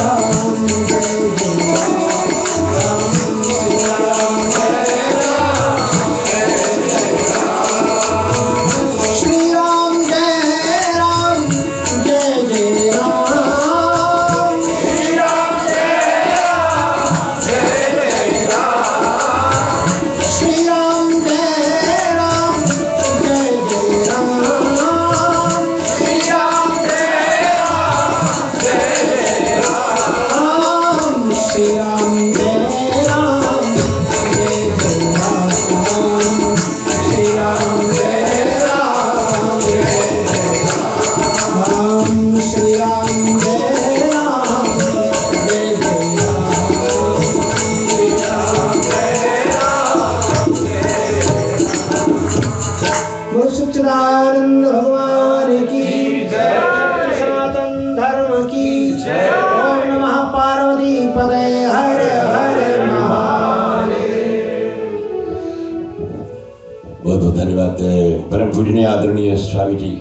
श्री राम जय राम, श्री राम जय राम, जय जय राम, श्री राम जय राम, जय जय राम, श्री राम जय राम, जय जय राम, श्री राम जय राम, जय जय राम, श्री राम जय राम, जय जय राम, श्री राम जय राम, जय जय राम, श्री राम जय राम, जय जय राम। बोल सच्चिदानंद भगवान की जय, सनातन धर्म की जय। ओम नमः पार्वती पदे हर हर महादेव। बहुत बहुत धन्यवाद परम पूजनीय आदरणीय स्वामी जी।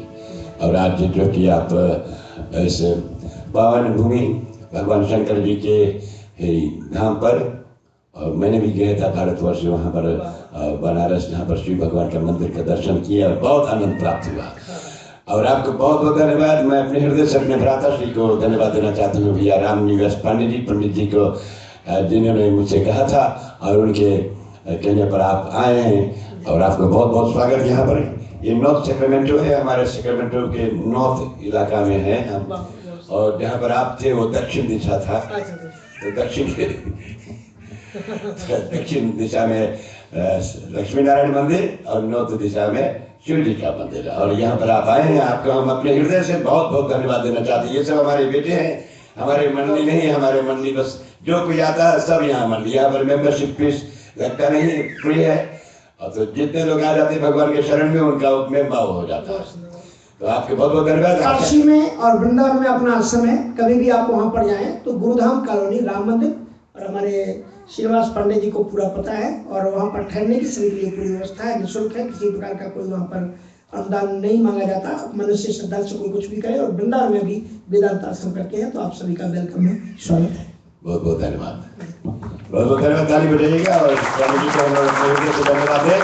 और आज जो कि आप इस पावन भूमि भगवान शंकर जी के धाम पर, और मैंने भी गया था भारतवर्ष वहाँ पर बनारस, जहाँ पर शिव भगवान का मंदिर का दर्शन किया और बहुत आनंद प्राप्त हुआ। और आपको बहुत बहुत धन्यवाद। मैं अपने हृदय से अपने भ्राता श्री को धन्यवाद देना चाहता हूँ, भैया राम निवास पांडे जी, पंडित जी को, जिन्होंने मुझसे कहा था और उनके कहने पर आप आए हैं। और आपका बहुत बहुत स्वागत यहाँ पर। ये नॉर्थ सेक्रेमेंटो है, हमारे सेक्रेमेंटो के नॉर्थ इलाका में है हम, और जहाँ पर आप थे वो दक्षिण दिशा था। तो दक्षिण दिशा में लक्ष्मी नारायण मंदिर और नॉर्थ दिशा में शिव जी का मंदिर है। और यहाँ पर आप आए हैं, आपको हम अपने हृदय से बहुत बहुत धन्यवाद देना चाहते हैं। ये सब हमारे बेटे हैं, हमारे मंडली नहीं है। हमारे मंडली बस जो कोई आता है सब यहाँ मंडली, यहाँ पर मेंबरशिप फीस लगता नहीं, फ्री है। और तो जितने लोग आ जाते हैं भगवान के शरण में, उनका उपमेय भाव हो जाता है। तो आपके बहुत बहुत धन्यवाद। काशी में और वृंदावन में अपना आश्रम है, कभी भी आप वहाँ पर जाएं तो गुरुधाम कॉलोनी राम मंदिर, और हमारे श्रीनिवास पांडे जी को पूरा पता है। और वहाँ पर ठहरने की सभी के लिए पूरी व्यवस्था है, निःशुल्क है, किसी प्रकार का कोई वहाँ पर अनुदान नहीं मांगा जाता। मनुष्य श्रद्धा से कोई कुछ भी करे। और वृंदावन में भी वेदांत आश्रम करके है, तो आप सभी का वेलकम है, स्वागत है। बहुत बहुत धन्यवाद, बहुत बहुत धन्यवाद। ताली बजाइएगा और स्वामी जी को हम लोग अपने हृदय से धन्यवाद दें।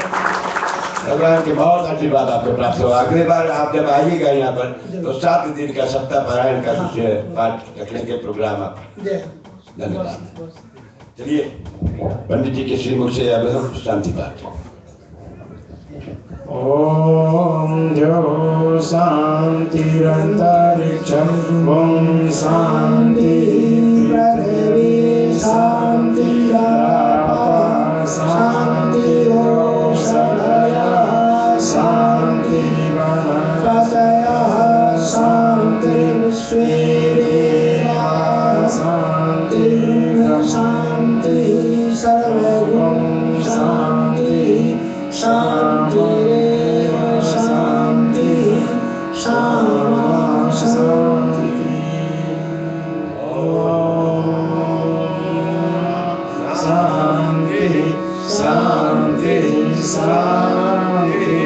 भगवान के बहुत आशीर्वाद आपको प्राप्त हो। अगली बार आप जब आइएगा यहाँ पर तो 7 दिन का सप्ताह पारायण का कुछ पाठ रखने के प्रोग्राम आप। धन्यवाद। चलिए पंडित जी के श्रीमुख से अब हम शांति पाठ। ओम जो शांतिरंतरिक्षं ओम शांति पृथ्वी शांति शांति औषधयः शांति वनस्पतयः शांति विश्वे देवाः शांति शांति सर्वगुण शांति शांतिरेव शांति शामा शांति। शांति शांति शांति।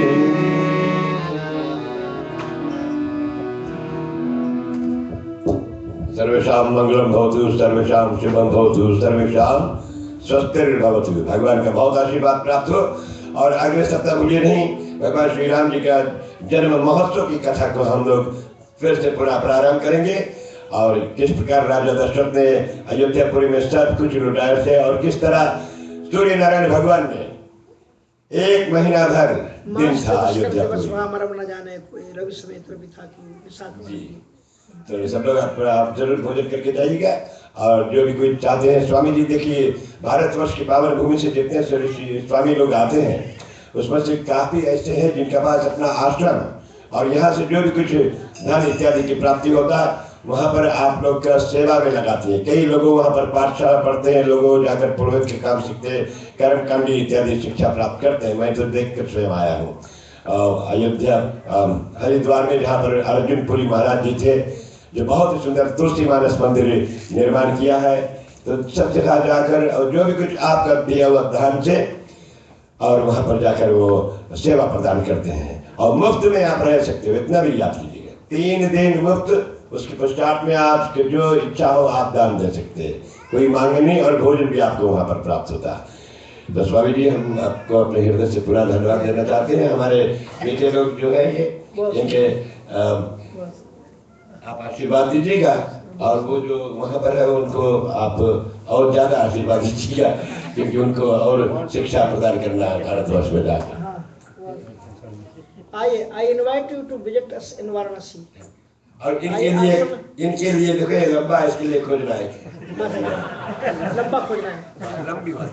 सर्वेषां मंगलम भवतु, सर्वेषां शुभम भवतु, सर्वेषां स्वस्तिर्भवतु। भगवान का बहुत आशीर्वाद प्राप्त हो। और अगले सप्ताह भूलिए नहीं, भगवान श्री राम जी का जन्म महोत्सव की कथा को हम लोग फिर से पुनः प्रारंभ करेंगे। और किस प्रकार राजा दशरथ ने अयोध्यापुरी में सब कुछ लुटाए थे, और किस तरह सूर्य नारायण भगवान ने 1 महीना भर दिन था अयोध्यापुरी। तो सब लोग आप जरूर भोजन करके जाइएगा। और जो भी कोई चाहते हैं, स्वामी जी देखिए भारतवर्ष की पावन भूमि से जितने स्वामी लोग आते हैं उसमें से काफी ऐसे हैं जिनके पास अपना आश्रम, और यहाँ से जो भी कुछ धन इत्यादि की प्राप्ति होता है वहाँ पर आप लोग का सेवा में लगाती हैं। कई लोग वहाँ पर पाठशाला पढ़ते हैं, लोग जाकर पुरोहित के काम सीखते हैं, कर्मकांडी इत्यादि शिक्षा प्राप्त करते हैं। मैं तो देख कर स्वयं आया हूँ। अयोध्या हरिद्वार में जहाँ पर अर्जुनपुरी महाराज जी थे, जो बहुत ही सुंदर तुलसी मानस मंदिर निर्माण किया है, तो सब जगह जाकर और जो भी कुछ आपका दिया हुआ धन से और वहाँ पर जाकर वो सेवा प्रदान करते हैं और मुफ्त में आप रह सकते हो, इतना भी याद कीजिएगा। 3 दिन मुफ्त, उसके पश्चात में आपके जो इच्छा हो आप दान दे सकते हैं, कोई मांग नहीं, और भोजन भी आपको वहाँ पर प्राप्त होता है। तो स्वामी जी, हम आपको अपने हृदय से पूरा धन्यवाद देना चाहते हैं। हमारे बेटे लोग जो है ये इनके आप आशीर्वाद दीजिएगा, और वो जो वहाँ पर है उनको आप और ज़्यादा आशीर्वाद दीजिएगा, क्योंकि उनको और शिक्षा प्रदान करना है भारतवर्ष में जाकर। I invite you to visit us in Varanasi. और इनके लिए देखो लंबा, इसके लिए खोजना है, लंबा खोजना है, लंबी बात।